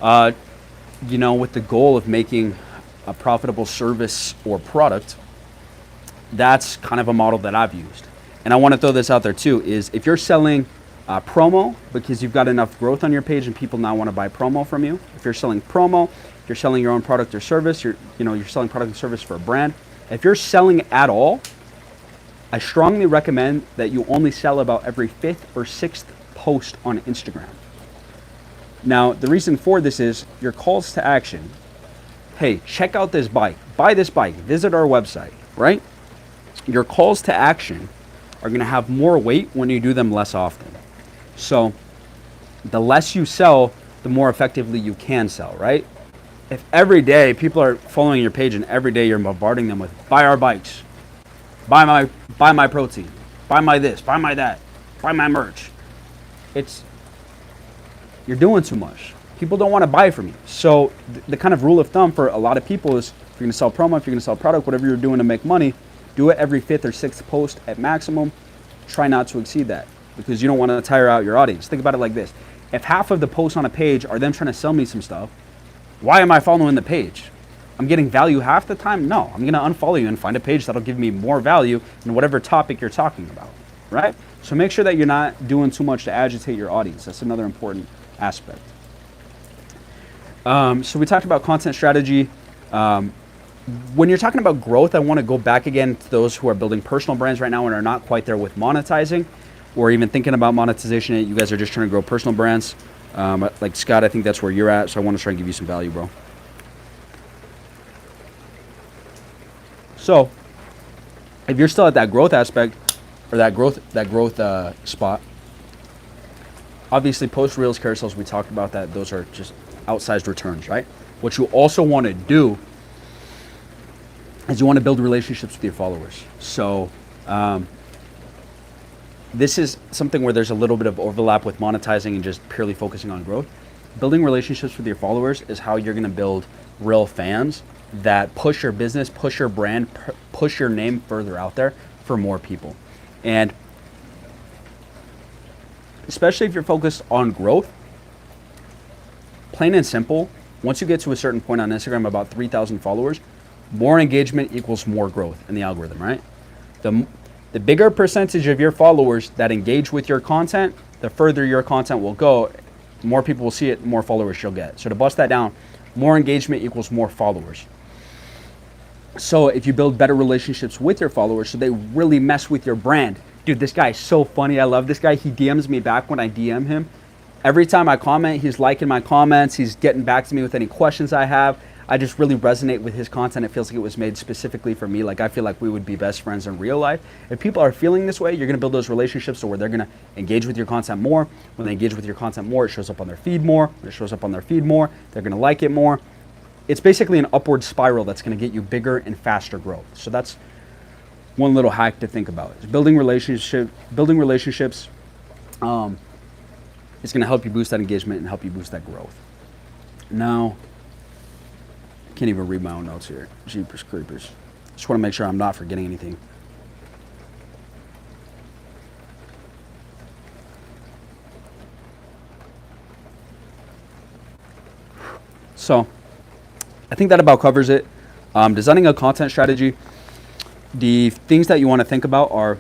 with the goal of making a profitable service or product, that's kind of a model that I've used. And I want to throw this out there too, is if you're selling promo because you've got enough growth on your page and people now want to buy promo from you, if you're selling promo, if you're selling your own product or service, you're selling product and service for a brand, if you're selling at all, I strongly recommend that you only sell about every 5th or 6th post on Instagram. Now, the reason for this is your calls to action. Hey, check out this bike, buy this bike, visit our website, right? Your calls to action are going to have more weight when you do them less often. So the less you sell, the more effectively you can sell, right? If every day people are following your page and every day you're bombarding them with buy our bikes, buy my protein, buy my this, buy my that, buy my merch, you're doing too much. People don't want to buy from you. So the kind of rule of thumb for a lot of people is if you're going to sell promo, if you're going to sell product, whatever you're doing to make money, do it every 5th or 6th post at maximum. Try not to exceed that because you don't want to tire out your audience. Think about it like this. If half of the posts on a page are them trying to sell me some stuff, why am I following the page? I'm getting value half the time? No, I'm going to unfollow you and find a page that'll give me more value in whatever topic you're talking about, right? So make sure that you're not doing too much to agitate your audience. That's another important aspect. So we talked about content strategy. When you're talking about growth, I want to go back again to those who are building personal brands right now and are not quite there with monetizing or even thinking about monetization. You guys are just trying to grow personal brands. Like Scott, I think that's where you're at. So I want to try and give you some value, bro. So if you're still at that growth aspect or that growth spot, obviously post reels, carousels, we talked about that. Those are just outsized returns, right? What you also want to do is you want to build relationships with your followers. So This is something where there's a little bit of overlap with monetizing and just purely focusing on growth. Building relationships with your followers is how you're going to build real fans that push your business, push your brand, push your name further out there for more people. And especially if you're focused on growth, plain and simple, once you get to a certain point on Instagram, about 3,000 followers, more engagement equals more growth in the algorithm, right? The bigger percentage of your followers that engage with your content, the further your content will go, more people will see it, more followers you'll get. So to bust that down, more engagement equals more followers. So if you build better relationships with your followers, so they really mess with your brand. Dude, this guy is so funny. I love this guy. He DMs me back when I DM him. Every time I comment, he's liking my comments. He's getting back to me with any questions I have. I just really resonate with his content. It feels like it was made specifically for me. Like I feel like we would be best friends in real life. If people are feeling this way, you're gonna build those relationships to where they're gonna engage with your content more. When they engage with your content more, it shows up on their feed more. When it shows up on their feed more, they're gonna like it more. It's basically an upward spiral that's gonna get you bigger and faster growth. So that's one little hack to think about. Is building relationships is gonna help you boost that engagement and help you boost that growth. Now, can't even read my own notes here. Jeepers creepers. Just want to make sure I'm not forgetting anything. So, I think that about covers it. Designing a content strategy. The things that you want to think about are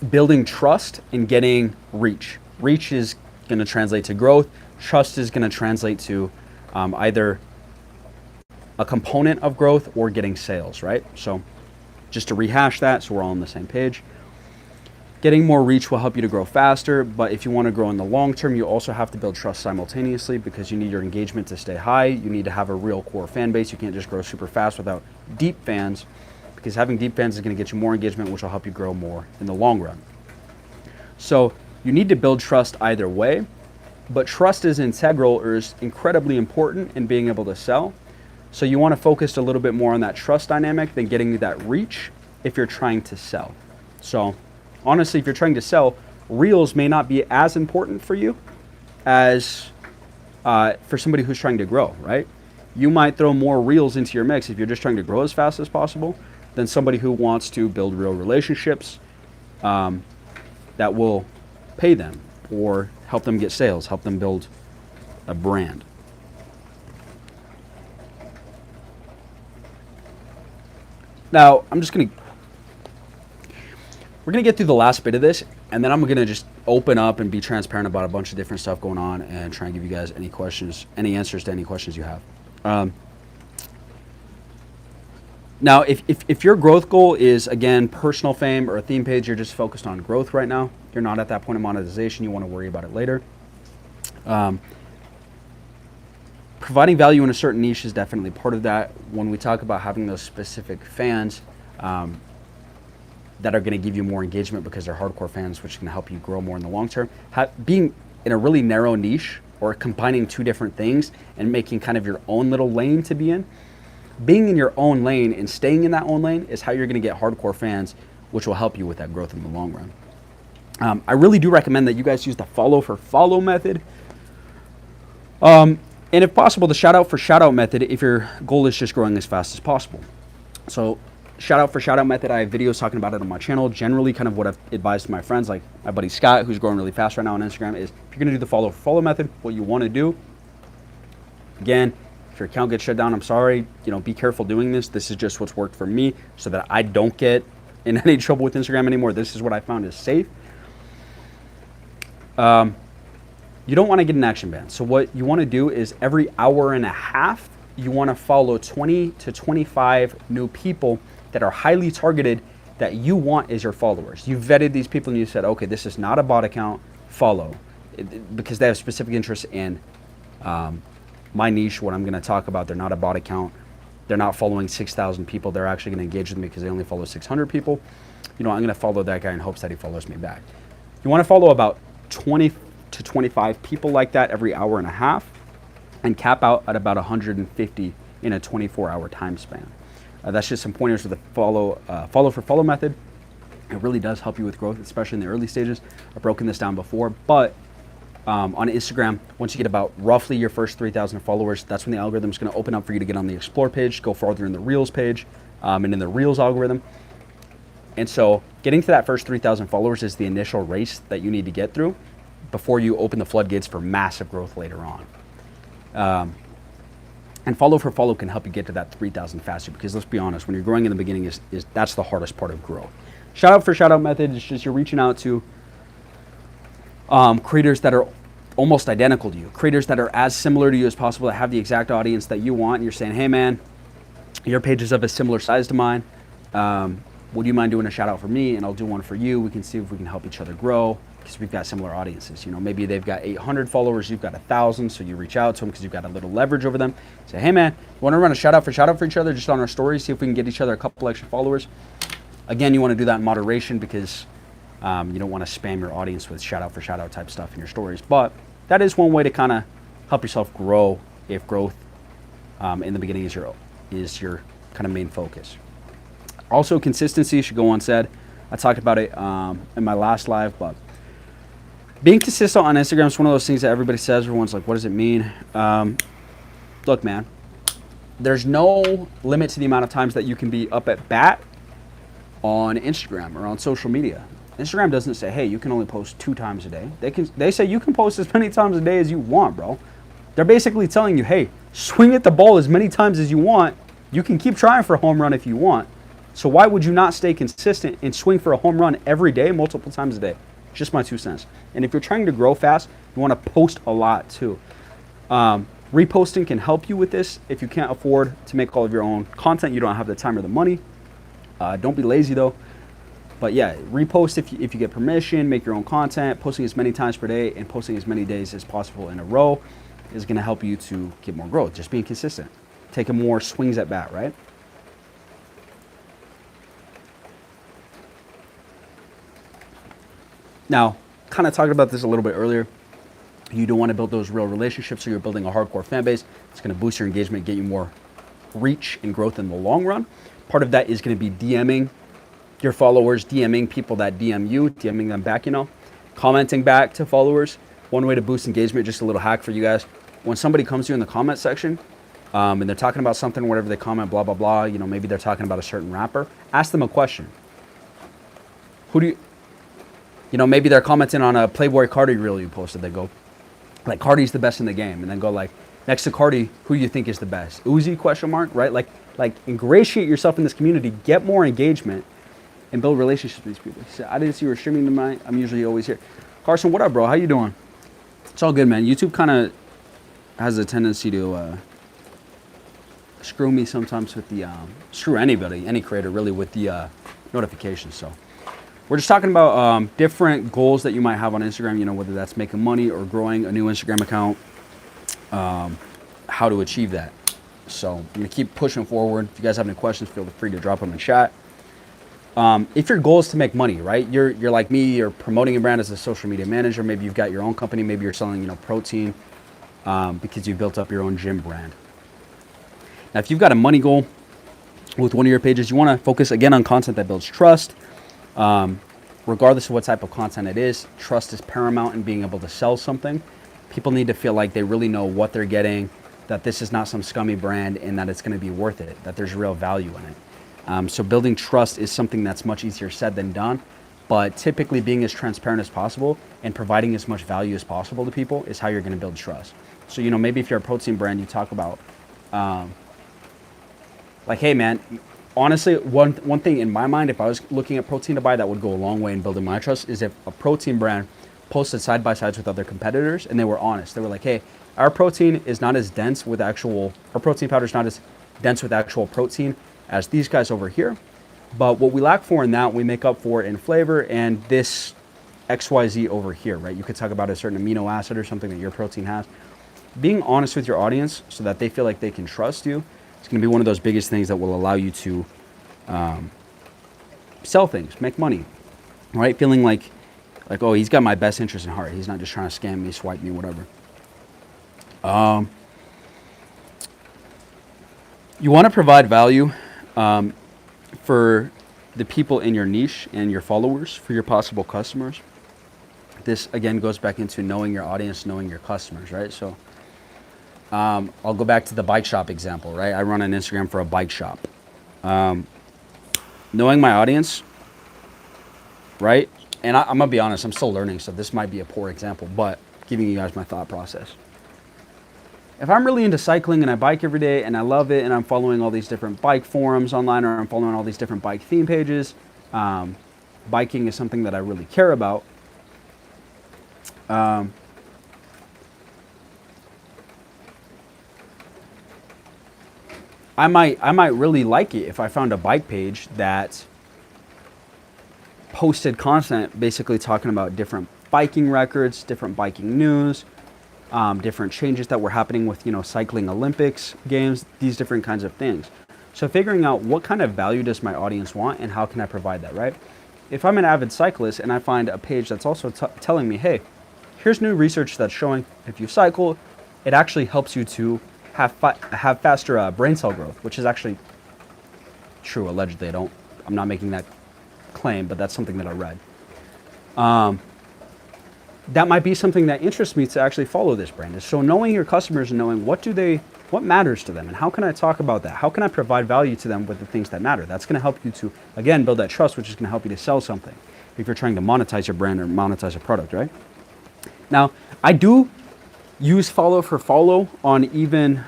building trust and getting reach. Reach is going to translate to growth. Trust is going to translate to either a component of growth or getting sales, right? So just to rehash that so we're all on the same page. Getting more reach will help you to grow faster, but if you want to grow in the long term, you also have to build trust simultaneously because you need your engagement to stay high. You need to have a real core fan base. You can't just grow super fast without deep fans, because having deep fans is going to get you more engagement, which will help you grow more in the long run. So you need to build trust either way. But trust is integral or is incredibly important in being able to sell. So you want to focus a little bit more on that trust dynamic than getting that reach if you're trying to sell. So honestly, if you're trying to sell, reels may not be as important for you as for somebody who's trying to grow, right? You might throw more reels into your mix if you're just trying to grow as fast as possible than somebody who wants to build real relationships that will pay them or help them get sales, help them build a brand. Now, we're gonna get through the last bit of this, and then I'm gonna just open up and be transparent about a bunch of different stuff going on and try and give you guys any questions, any answers to any questions you have. Now, if your growth goal is, again, personal fame or a theme page, you're just focused on growth right now, you're not at that point of monetization, you want to worry about it later. Providing value in a certain niche is definitely part of that. When we talk about having those specific fans that are going to give you more engagement because they're hardcore fans, which can help you grow more in the long term, being in a really narrow niche or combining two different things and making kind of your own little lane to be in, being in your own lane and staying in that own lane is how you're going to get hardcore fans, which will help you with that growth in the long run. I really do recommend that you guys use the follow for follow method. And if possible, the shout out for shout out method if your goal is just growing as fast as possible. So shout out for shout out method, I have videos talking about it on my channel. Generally kind of what I've advised to my friends, like my buddy Scott, who's growing really fast right now on Instagram, is if you're going to do the follow for follow method, what you want to do, again, if your account gets shut down, I'm sorry, be careful doing this. This is just what's worked for me so that I don't get in any trouble with Instagram anymore. This is what I found is safe. You don't want to get an action ban. So what you want to do is every hour and a half, you want to follow 20 to 25 new people that are highly targeted that you want as your followers. You vetted these people and you said, okay, this is not a bot account, follow. Because they have specific interests in my niche, what I'm going to talk about. They're not a bot account. They're not following 6,000 people. They're actually going to engage with me because they only follow 600 people. I'm going to follow that guy in hopes that he follows me back. You want to follow about 20 to 25 people like that every hour and a half and cap out at about 150 in a 24-hour time span. That's just some pointers with the follow for follow method. It really does help you with growth, especially in the early stages. I've broken this down before, but on Instagram, once you get about roughly your first 3,000 followers, that's when the algorithm is going to open up for you to get on the Explore page, go farther in the Reels page, and in the Reels algorithm. And so getting to that first 3,000 followers is the initial race that you need to get through before you open the floodgates for massive growth later on. And follow for follow can help you get to that 3,000 faster, because let's be honest, when you're growing in the beginning, is that's the hardest part of growth. Shout out for shout out method is just you're reaching out to creators that are almost identical to you, creators that are as similar to you as possible, that have the exact audience that you want. And you're saying, hey man, your page is of a similar size to mine. Would you mind doing a shout out for me? And I'll do one for you. We can see if we can help each other grow, because we've got similar audiences. You know, maybe they've got 800 followers, you've got 1,000. So you reach out to them because you've got a little leverage over them. Say, hey man, you want to run a shout out for each other just on our stories? See if we can get each other a couple extra followers. Again, you want to do that in moderation, because you don't want to spam your audience with shout out type stuff in your stories. But that is one way to kind of help yourself grow if growth in the beginning is your kind of main focus. Also, consistency should go unsaid. I talked about it in my last live, but being consistent on Instagram is one of those things that everybody says. Everyone's like, what does it mean? Look, man, there's no limit to the amount of times that you can be up at bat on Instagram or on social media. Instagram doesn't say, hey, you can only post 2 times a day. They say you can post as many times a day as you want, bro. They're basically telling you, hey, swing at the ball as many times as you want. You can keep trying for a home run if you want. So why would you not stay consistent and swing for a home run every day, multiple times a day? Just my 2 cents. And if you're trying to grow fast, you want to post a lot too. Reposting can help you with this. If you can't afford to make all of your own content, you don't have the time or the money. Don't be lazy though. But yeah, repost if you get permission, make your own content. Posting as many times per day and posting as many days as possible in a row is going to help you to get more growth. Just being consistent. Taking more swings at bat, right? Now, kind of talked about this a little bit earlier. You don't want to build those real relationships, so you're building a hardcore fan base. It's going to boost your engagement, get you more reach and growth in the long run. Part of that is going to be DMing your followers, DMing people that DM you, DMing them back, you know, commenting back to followers. One way to boost engagement, just a little hack for you guys. When somebody comes to you in the comment section and they're talking about something, whatever they comment, blah, blah, blah, you know, maybe they're talking about a certain rapper, ask them a question. You know, maybe they're commenting on a Playboy Cardi reel you posted. They go, like, Cardi's the best in the game. And then go like, next to Cardi, who you think is the best? Uzi, question mark, right? Like ingratiate yourself in this community, get more engagement, and build relationships with these people. He said, I didn't see you were streaming tonight. I'm usually always here. Carson, what up, bro? How you doing? It's all good, man. YouTube kind of has a tendency to screw me sometimes with the, screw anybody, any creator really, with the notifications. So we're just talking about different goals that you might have on Instagram, you know, whether that's making money or growing a new Instagram account, how to achieve that. So I'm going to keep pushing forward. If you guys have any questions, feel free to drop them in chat. If your goal is to make money, right? You're like me, you're promoting a brand as a social media manager. Maybe you've got your own company. Maybe you're selling, you know, protein because you've built up your own gym brand. Now, if you've got a money goal with one of your pages, you want to focus again on content that builds trust. Regardless of what type of content it is, trust is paramount in being able to sell something. People need to feel like they really know what they're getting, that this is not some scummy brand, and that it's going to be worth it, that there's real value in it. So building trust is something that's much easier said than done, but typically being as transparent as possible and providing as much value as possible to people is how you're going to build trust. So, you know, maybe if you're a protein brand, you talk about, like, hey man, honestly, one thing in my mind, if I was looking at protein to buy, that would go a long way in building my trust, is if a protein brand posted side by sides with other competitors and they were honest. They were like, hey, our protein is not as dense with actual, our protein powder is not as dense with actual protein as these guys over here. But what we lack for in that, we make up for in flavor and this XYZ over here, right? You could talk about a certain amino acid or something that your protein has. Being honest with your audience so that they feel like they can trust you, it's going to be one of those biggest things that will allow you to sell things, make money, right? Feeling like, oh, he's got my best interest in heart. He's not just trying to scam me, swipe me, whatever. You want to provide value For the people in your niche and your followers, for your possible customers, this again goes back into knowing your audience, knowing your customers, right? So I'll go back to the bike shop example, right? I run an Instagram for a bike shop. Knowing my audience, right? And I'm gonna be honest, I'm still learning, so this might be a poor example, but giving you guys my thought process. If I'm really into cycling and I bike every day and I love it and I'm following all these different bike forums online or I'm following all these different bike theme pages, biking is something that I really care about. I might really like it if I found a bike page that posted content basically talking about different biking records, different biking news, different changes that were happening with, cycling Olympics games, these different kinds of things. So figuring out what kind of value does my audience want and how can I provide that, right? If I'm an avid cyclist and I find a page that's also telling me, hey, here's new research that's showing if you cycle, it actually helps you to have faster brain cell growth, which is actually true, allegedly. I'm not making that claim, but that's something that I read. That might be something that interests me to actually follow this brand. So knowing your customers and knowing what matters to them and how can I talk about that? How can I provide value to them with the things that matter? That's going to help you to, again, build that trust, which is going to help you to sell something if you're trying to monetize your brand or monetize a product, right? Now, I do use follow for follow on even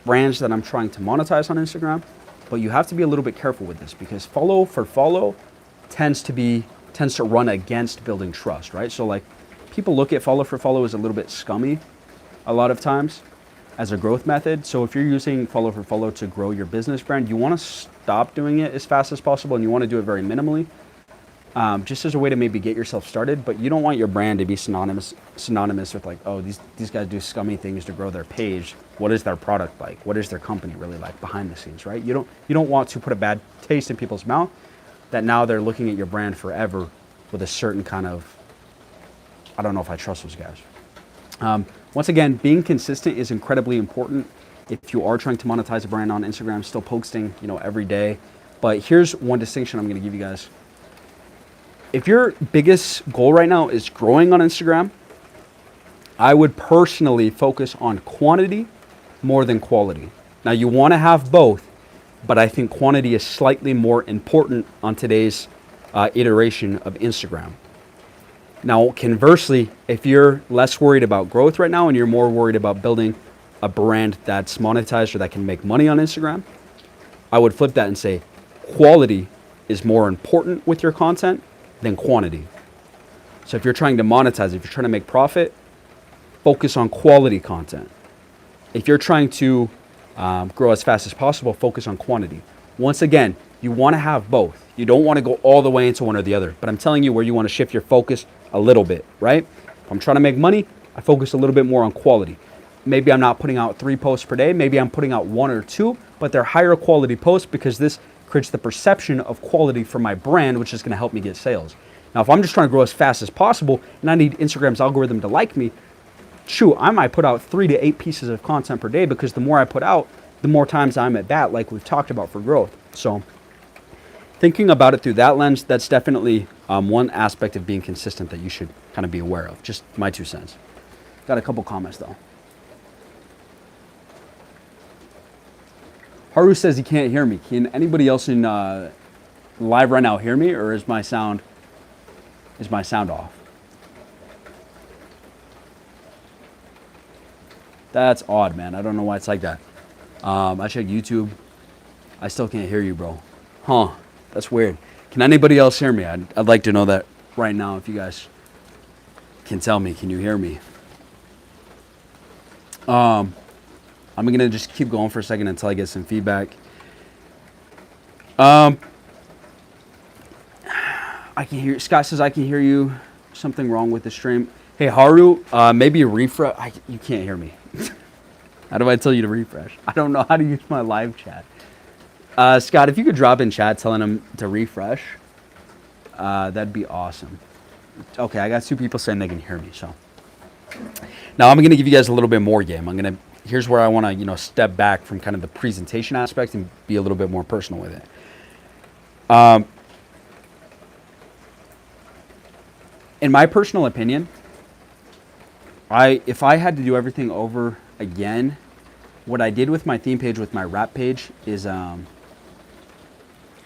brands that I'm trying to monetize on Instagram, but you have to be a little bit careful with this because follow for follow tends to run against building trust, right? So like people look at follow for follow as a little bit scummy a lot of times as a growth method. So if you're using follow for follow to grow your business brand, you want to stop doing it as fast as possible and you want to do it very minimally. Just as a way to maybe get yourself started, but you don't want your brand to be synonymous with like, oh, these guys do scummy things to grow their page. What is their product like? What is their company really like behind the scenes, right? You don't want to put a bad taste in people's mouth that now they're looking at your brand forever with a certain kind of, I don't know if I trust those guys. Once again, being consistent is incredibly important. If you are trying to monetize a brand on Instagram, still posting, every day. But here's one distinction I'm going to give you guys. If your biggest goal right now is growing on Instagram, I would personally focus on quantity more than quality. Now you want to have both, but I think quantity is slightly more important on today's iteration of Instagram. Now, conversely, if you're less worried about growth right now and you're more worried about building a brand that's monetized or that can make money on Instagram, I would flip that and say quality is more important with your content than quantity. So if you're trying to monetize, if you're trying to make profit, focus on quality content. If you're trying to grow as fast as possible, focus on quantity. Once again, you want to have both. You don't want to go all the way into one or the other, but I'm telling you where you want to shift your focus a little bit, right? If I'm trying to make money, I focus a little bit more on quality. Maybe I'm not putting out 3 posts per day. Maybe I'm putting out 1 or 2, but they're higher quality posts because this creates the perception of quality for my brand, which is going to help me get sales. Now, if I'm just trying to grow as fast as possible and I need Instagram's algorithm to like me, I might put out 3 to 8 pieces of content per day because the more I put out, the more times I'm at bat, like we've talked about for growth. So thinking about it through that lens, that's definitely one aspect of being consistent that you should kind of be aware of. Just my 2 cents. Got a couple comments though. Haru says he can't hear me. Can anybody else in live right now hear me, or is my sound off? That's odd, man. I don't know why it's like that. I checked YouTube. I still can't hear you, bro. Huh? That's weird. Can anybody else hear me? I'd like to know that right now. If you guys can tell me, can you hear me? I'm going to just keep going for a second until I get some feedback. I can hear, Scott says I can hear you. Something wrong with the stream. Hey, Haru, maybe refresh. You can't hear me. How do I tell you to refresh? I don't know how to use my live chat. Scott, if you could drop in chat telling him to refresh, that'd be awesome. Okay, I got 2 people saying they can hear me. So now I'm going to give you guys a little bit more game. I'm going to here's where I want to, step back from kind of the presentation aspect and be a little bit more personal with it. In my personal opinion, if I had to do everything over again, what I did with my theme page, with my wrap page, is I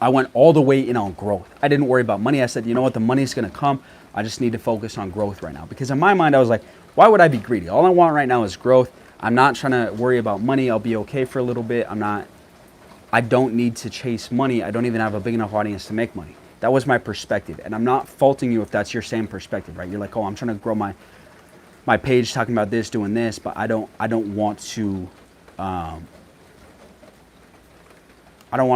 went all the way in on growth. I didn't worry about money. I said, you know what, the money's going to come. I just need to focus on growth right now. Because in my mind, I was like, why would I be greedy? All I want right now is growth. I'm not trying to worry about money. I'll be okay for a little bit. I don't need to chase money. I don't even have a big enough audience to make money. That was my perspective. And I'm not faulting you if that's your same perspective, right? You're like, oh, I'm trying to grow my page talking about this, doing this, but I don't want to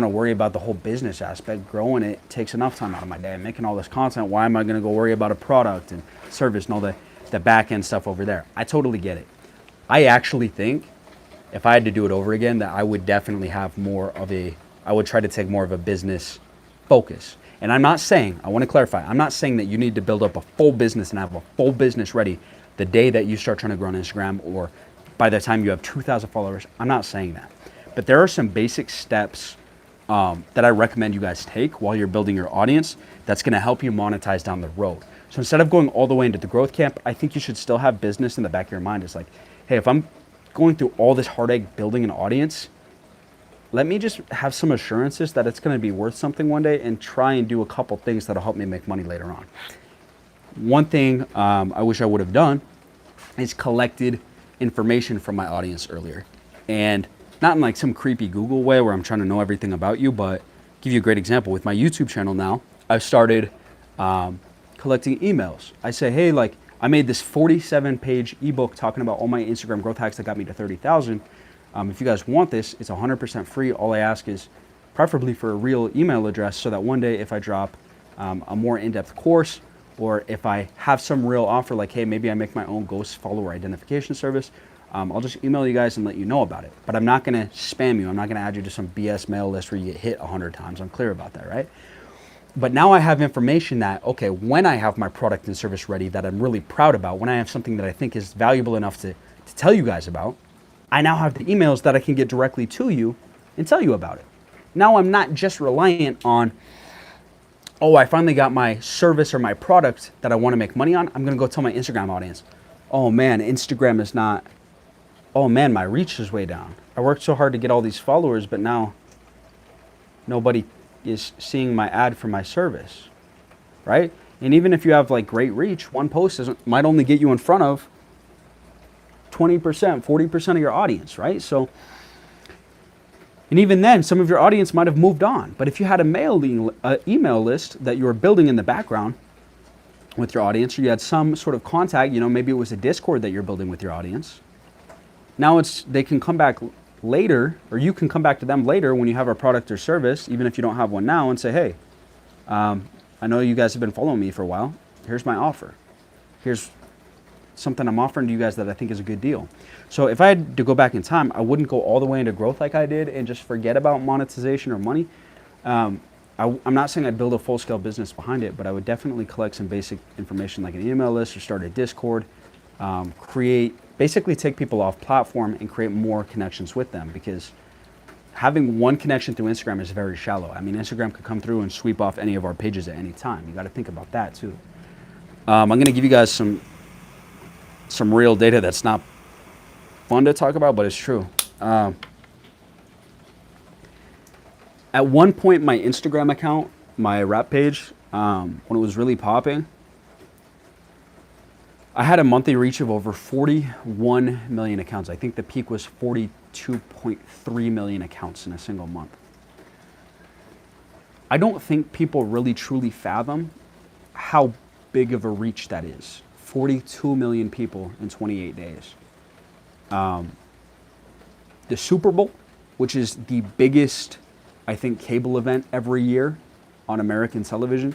worry about the whole business aspect. Growing it takes enough time out of my day. I'm making all this content. Why am I going to go worry about a product and service and all the back end stuff over there? I totally get it. I actually think if I had to do it over again, that I would definitely have I would try to take more of a business focus. And I'm not saying, I want to clarify, I'm not saying that you need to build up a full business and have a full business ready the day that you start trying to grow on Instagram or by the time you have 2,000 followers. I'm not saying that. But there are some basic steps that I recommend you guys take while you're building your audience that's going to help you monetize down the road. So instead of going all the way into the growth camp, I think you should still have business in the back of your mind. It's like, hey, if I'm going through all this heartache building an audience, let me just have some assurances that it's going to be worth something one day and try and do a couple things that'll help me make money later on. One thing I wish I would have done is collected information from my audience earlier. And not in like some creepy Google way where I'm trying to know everything about you, but give you a great example. With my YouTube channel now, I've started collecting emails. I say, hey, like I made this 47-page ebook talking about all my Instagram growth hacks that got me to 30,000. If you guys want this, it's 100% free. All I ask is preferably for a real email address so that one day if I drop a more in-depth course or if I have some real offer like, hey, maybe I make my own ghost follower identification service, I'll just email you guys and let you know about it. But I'm not going to spam you. I'm not going to add you to some BS mail list where you get hit 100 times. I'm clear about that, right? But now I have information that, okay, when I have my product and service ready that I'm really proud about, when I have something that I think is valuable enough to tell you guys about, I now have the emails that I can get directly to you and tell you about it. Now I'm not just reliant on, oh, I finally got my service or my product that I want to make money on. I'm going to go tell my Instagram audience, oh man, Instagram is not, oh man, my reach is way down. I worked so hard to get all these followers, but now nobody is seeing my ad for my service, right? And even if you have like great reach, one post might only get you in front of 20%, 40% of your audience, right? So, and even then, some of your audience might have moved on. But if you had a email list that you were building in the background with your audience, or you had some sort of contact, maybe it was a Discord that you're building with your audience. Now they can come back later, or you can come back to them later when you have a product or service, even if you don't have one now, and say, hey, I know you guys have been following me for a while. Here's my offer. Here's something I'm offering to you guys that I think is a good deal. So if I had to go back in time, I wouldn't go all the way into growth like I did and just forget about monetization or money. I'm not saying I'd build a full-scale business behind it, but I would definitely collect some basic information like an email list or start a Discord, basically take people off platform and create more connections with them, because having one connection through Instagram is very shallow. I mean, Instagram could come through and sweep off any of our pages at any time. You got to think about that too. I'm going to give you guys some real data that's not fun to talk about, but it's true. At one point, my Instagram account, my rap page, when it was really popping, I had a monthly reach of over 41 million accounts. I think the peak was 42.3 million accounts in a single month. I don't think people really truly fathom how big of a reach that is. 42 million people in 28 days. The Super Bowl, which is the biggest, I think, cable event every year on American television,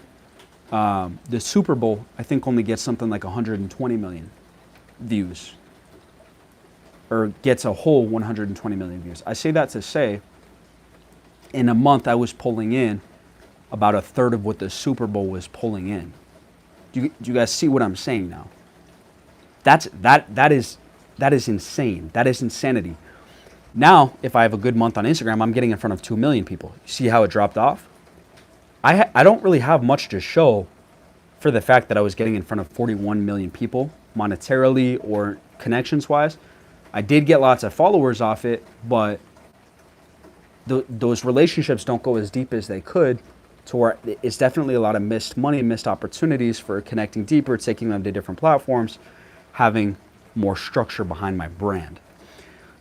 the Super Bowl, I think, only gets something like 120 million views, or gets a whole 120 million views. I say that to say, in a month, I was pulling in about a third of what the Super Bowl was pulling in. Do you guys see what I'm saying now? That is That is insane. That is insanity. Now, if I have a good month on Instagram, I'm getting in front of 2 million people. You see how it dropped off? I don't really have much to show for the fact that I was getting in front of 41 million people monetarily or connections wise. I did get lots of followers off it, but those relationships don't go as deep as they could, to where it's definitely a lot of missed money, missed opportunities for connecting deeper, taking them to different platforms, having more structure behind my brand.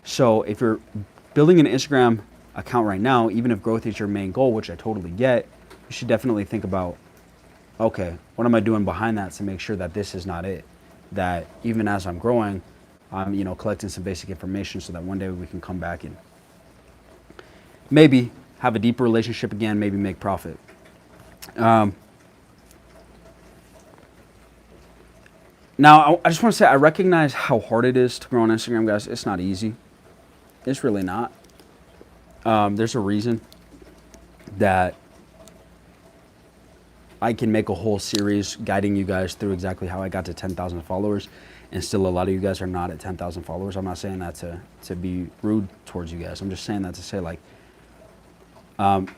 So if you're building an Instagram account right now, even if growth is your main goal, which I totally get, you should definitely think about, okay, what am I doing behind that to make sure that this is not it? That even as I'm growing, I'm collecting some basic information so that one day we can come back and maybe have a deeper relationship again, maybe make profit. Now, I just want to say, I recognize how hard it is to grow on Instagram, guys. It's not easy. It's really not. There's a reason that I can make a whole series guiding you guys through exactly how I got to 10,000 followers, and still a lot of you guys are not at 10,000 followers. I'm not saying that to be rude towards you guys. I'm just saying that to say, like,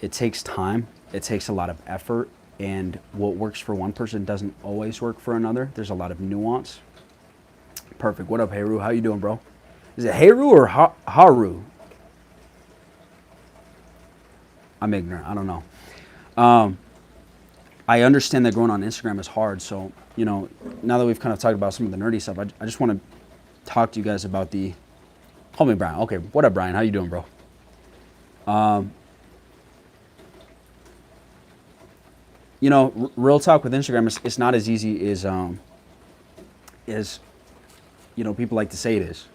it takes time. It takes a lot of effort, and what works for one person doesn't always work for another. There's a lot of nuance. Perfect. What up, Heru? How you doing, bro? Is it Heru or Haru? I'm ignorant. I don't know. I understand that growing on Instagram is hard. So, now that we've kind of talked about some of the nerdy stuff, I just want to talk to you guys about call me Brian. Okay. What up, Brian? How you doing, bro? Real talk with Instagram, it's not as easy as people like to say it is.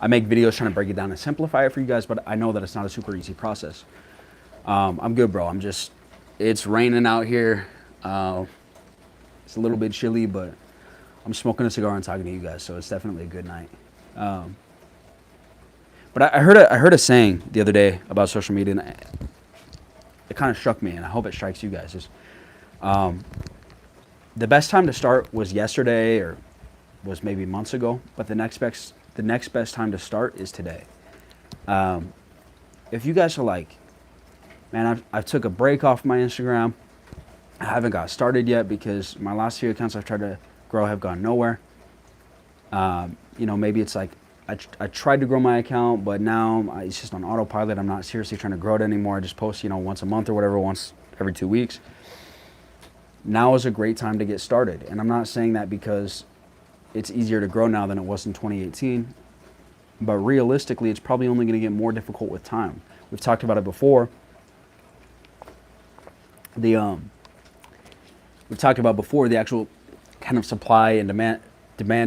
I make videos trying to break it down and simplify it for you guys, but I know that it's not a super easy process. I'm good, bro. It's raining out here. It's a little bit chilly, but I'm smoking a cigar and talking to you guys, so it's definitely a good night. But I heard a saying the other day about social media, and it kind of struck me, and I hope it strikes you guys. Is the best time to start was yesterday, or was maybe months ago, but the next best time to start is today. If you guys are like, man, I took a break off my Instagram, I haven't got started yet because my last few accounts I've tried to grow have gone nowhere. Maybe it's like I tried to grow my account, but now it's just on autopilot. I'm not seriously trying to grow it anymore. I just post, once a month or whatever, once every 2 weeks. Now is a great time to get started. And I'm not saying that because it's easier to grow now than it was in 2018. But realistically, it's probably only going to get more difficult with time. We've talked about it before. We've talked about before the actual kind of supply and demand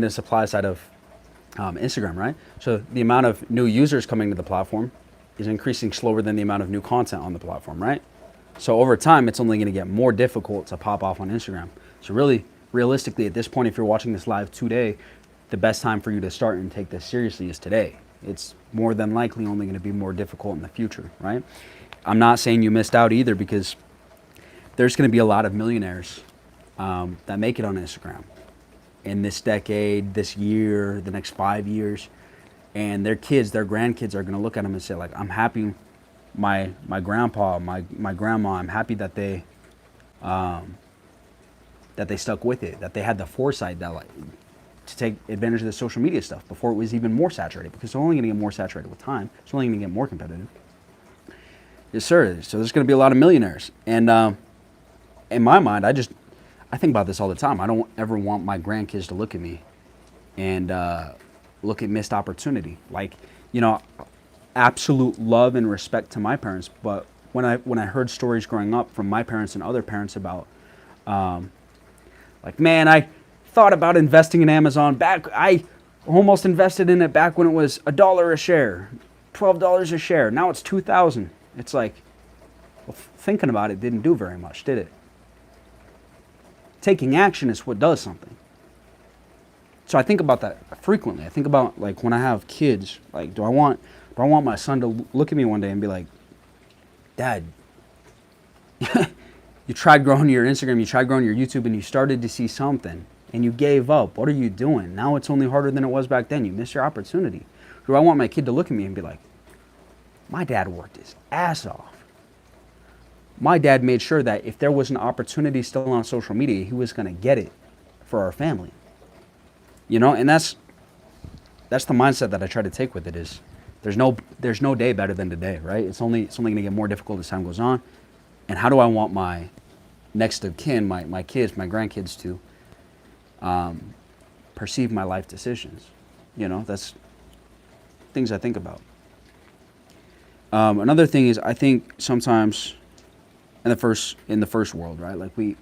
and supply side of Instagram, right? So the amount of new users coming to the platform is increasing slower than the amount of new content on the platform, right? So over time, it's only going to get more difficult to pop off on Instagram. So really, realistically, at this point, if you're watching this live today, the best time for you to start and take this seriously is today. It's more than likely only going to be more difficult in the future, right? I'm not saying you missed out either, because there's going to be a lot of millionaires that make it on Instagram in this decade, this year, the next 5 years, and their kids, their grandkids are going to look at them and say, like, I'm happy my grandpa, my grandma, I'm happy that they stuck with it, that they had the foresight that, like, to take advantage of the social media stuff before it was even more saturated, because it's only going to get more saturated with time. It's only going to get more competitive. Yes, sir. So there's going to be a lot of millionaires. And in my mind, I think about this all the time. I don't ever want my grandkids to look at me and look at missed opportunity. Like, absolute love and respect to my parents. But when I heard stories growing up from my parents and other parents about, like, man, I thought about investing in Amazon I almost invested in it back when it was $1 a share, $12 a share. Now it's $2,000. It's like, well, thinking about it didn't do very much, did it? Taking action is what does something. So I think about that frequently. I think about, like, when I have kids, like, do I want my son to look at me one day and be like, Dad, you tried growing your Instagram, you tried growing your YouTube, and you started to see something. and you gave up. What are you doing? Now it's only harder than it was back then. You missed your opportunity. Do I want my kid to look at me and be like, my dad worked his ass off. My dad made sure that if there was an opportunity still on social media, he was going to get it for our family. You know, and that's the mindset that I try to take with it is there's no day better than today, right? It's only going to get more difficult as time goes on. And how do I want my next of kin, my kids, my grandkids to perceive my life decisions? You know, that's things I think about. Another thing is I think sometimes in the first world, right? Like we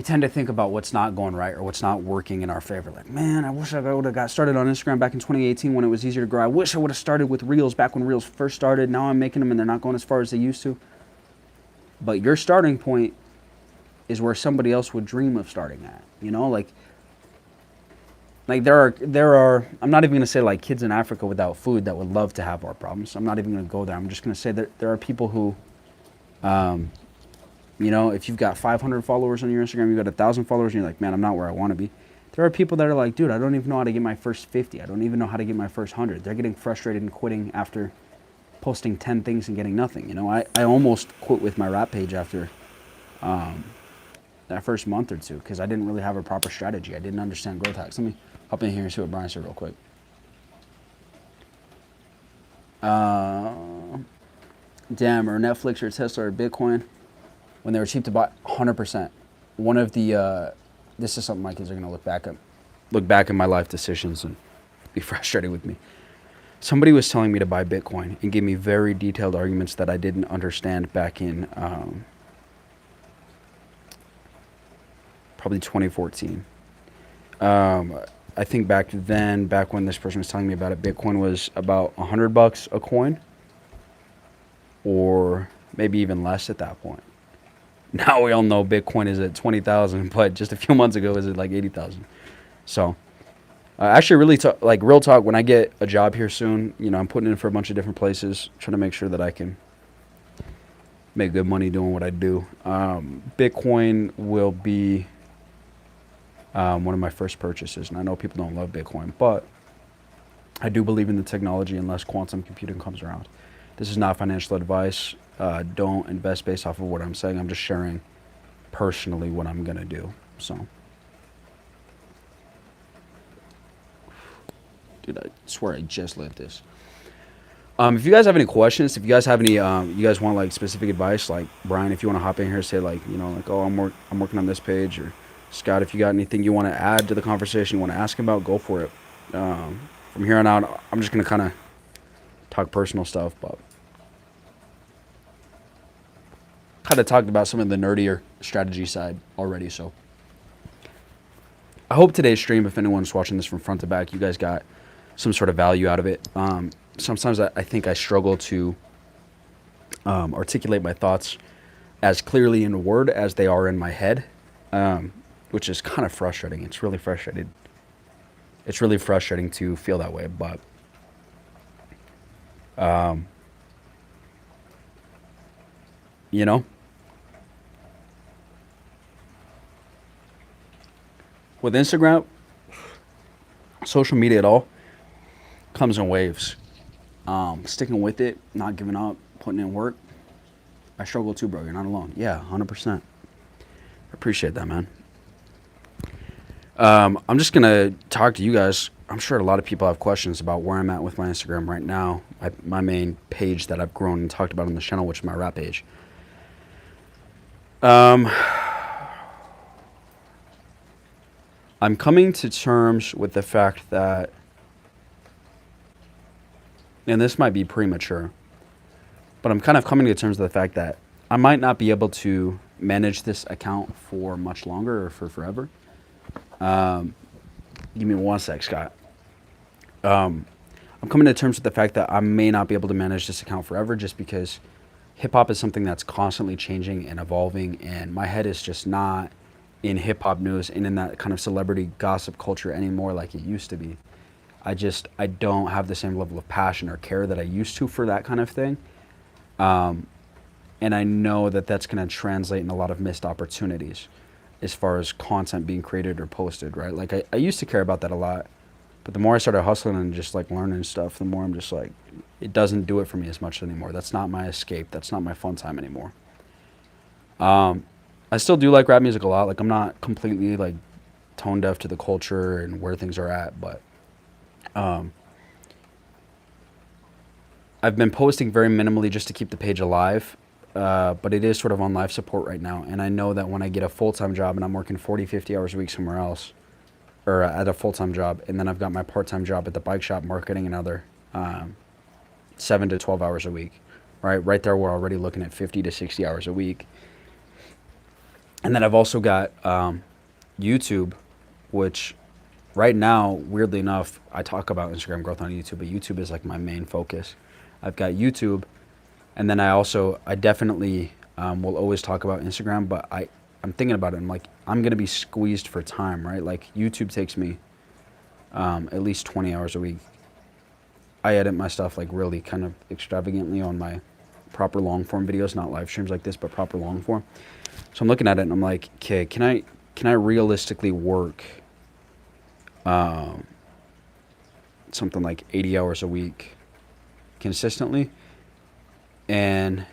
tend to think about what's not going right or what's not working in our favor. Like, man, I wish I would have got started on Instagram back in 2018 when it was easier to grow. I wish I would have started with Reels back when Reels first started. Now I'm making them and they're not going as far as they used to. But your starting point is where somebody else would dream of starting at. You know, like there are I'm not even going to say like kids in Africa without food that would love to have our problems. I'm not even going to go there. I'm just going to say that there are people who you know, if you've got 500 followers on your Instagram, you've got 1,000 followers, and you're like, man, I'm not where I want to be. There are people that are like, dude, I don't even know how to get my first 50. I don't even know how to get my first 100. They're getting frustrated and quitting after posting 10 things and getting nothing. You know, I almost quit with my rap page after that first month or two because I didn't really have a proper strategy. I didn't understand growth hacks. Let me hop in here and see what Brian said real quick. Damn, or Netflix or Tesla or Bitcoin. When they were cheap to buy, 100%. One of the, this is something my kids are going to look back at my life decisions and be frustrated with me. Somebody was telling me to buy Bitcoin and gave me very detailed arguments that I didn't understand back in probably 2014. I think back when this person was telling me about it, Bitcoin was about $100 a coin, or maybe even less at that point. Now we all know Bitcoin is at 20,000, but just a few months ago it was at like 80,000. So, actually, really like real talk. When I get a job here soon, you know, I'm putting in for a bunch of different places, trying to make sure that I can make good money doing what I do. Bitcoin will be one of my first purchases, and I know people don't love Bitcoin, but I do believe in the technology unless quantum computing comes around. This is not financial advice. Don't invest based off of what I'm saying. I'm just sharing personally what I'm going to do. So, dude, I swear I just lit this. If you guys have any questions, if you guys have any, you guys want like specific advice, like Brian, if you want to hop in here, say like, you know, like, oh, I'm working on this page, or Scott, if you got anything you want to add to the conversation, you want to ask about, go for it. From here on out, I'm just going to kind of talk personal stuff, but kind of talked about some of the nerdier strategy side already. So I hope today's stream, if anyone's watching this from front to back, you guys got some sort of value out of it. Sometimes I think I struggle to articulate my thoughts as clearly in word as they are in my head, which is kind of frustrating. It's really frustrating. It's really frustrating to feel that way, but you know, with Instagram, social media at all comes in waves. Sticking with it, not giving up, putting in work. I struggle too, bro. You're not alone. Yeah, 100%. I appreciate that, man. I'm just going to talk to you guys. I'm sure a lot of people have questions about where I'm at with my Instagram right now. My main page that I've grown and talked about on the channel, which is my rap page. I'm coming to terms with the fact that, and this might be premature, but I'm kind of coming to terms with the fact that I might not be able to manage this account for much longer or for forever. Give me one sec, Scott. I'm coming to terms with the fact that I may not be able to manage this account forever, just because hip-hop is something that's constantly changing and evolving, and my head is just not in hip-hop news and in that kind of celebrity gossip culture anymore like it used to be. I don't have the same level of passion or care that I used to for that kind of thing. And I know that that's going to translate in a lot of missed opportunities. as far as content being created or posted, right? Like I used to care about that a lot, but the more I started hustling and just like learning stuff, the more I'm just like, it doesn't do it for me as much anymore. That's not my escape. That's not my fun time anymore. I still do like rap music a lot. Like I'm not completely like tone deaf to the culture and where things are at, but I've been posting very minimally just to keep the page alive. But it is sort of on life support right now. And I know that when I get a full-time job and I'm working 40, 50 hours a week somewhere else, or at a full-time job, and then I've got my part-time job at the bike shop marketing another 7 to 12 hours a week, right? Right there, we're already looking at 50 to 60 hours a week. And then I've also got YouTube, which right now, weirdly enough, I talk about Instagram growth on YouTube, but YouTube is like my main focus. I've got YouTube, and then I definitely will always talk about Instagram, but I'm thinking about it. I'm like, I'm going to be squeezed for time, right? Like YouTube takes me at least 20 hours a week. I edit my stuff like really kind of extravagantly on my proper long form videos, not live streams like this, but proper long form. So I'm looking at it and I'm like, okay, can I realistically work something like 80 hours a week consistently? And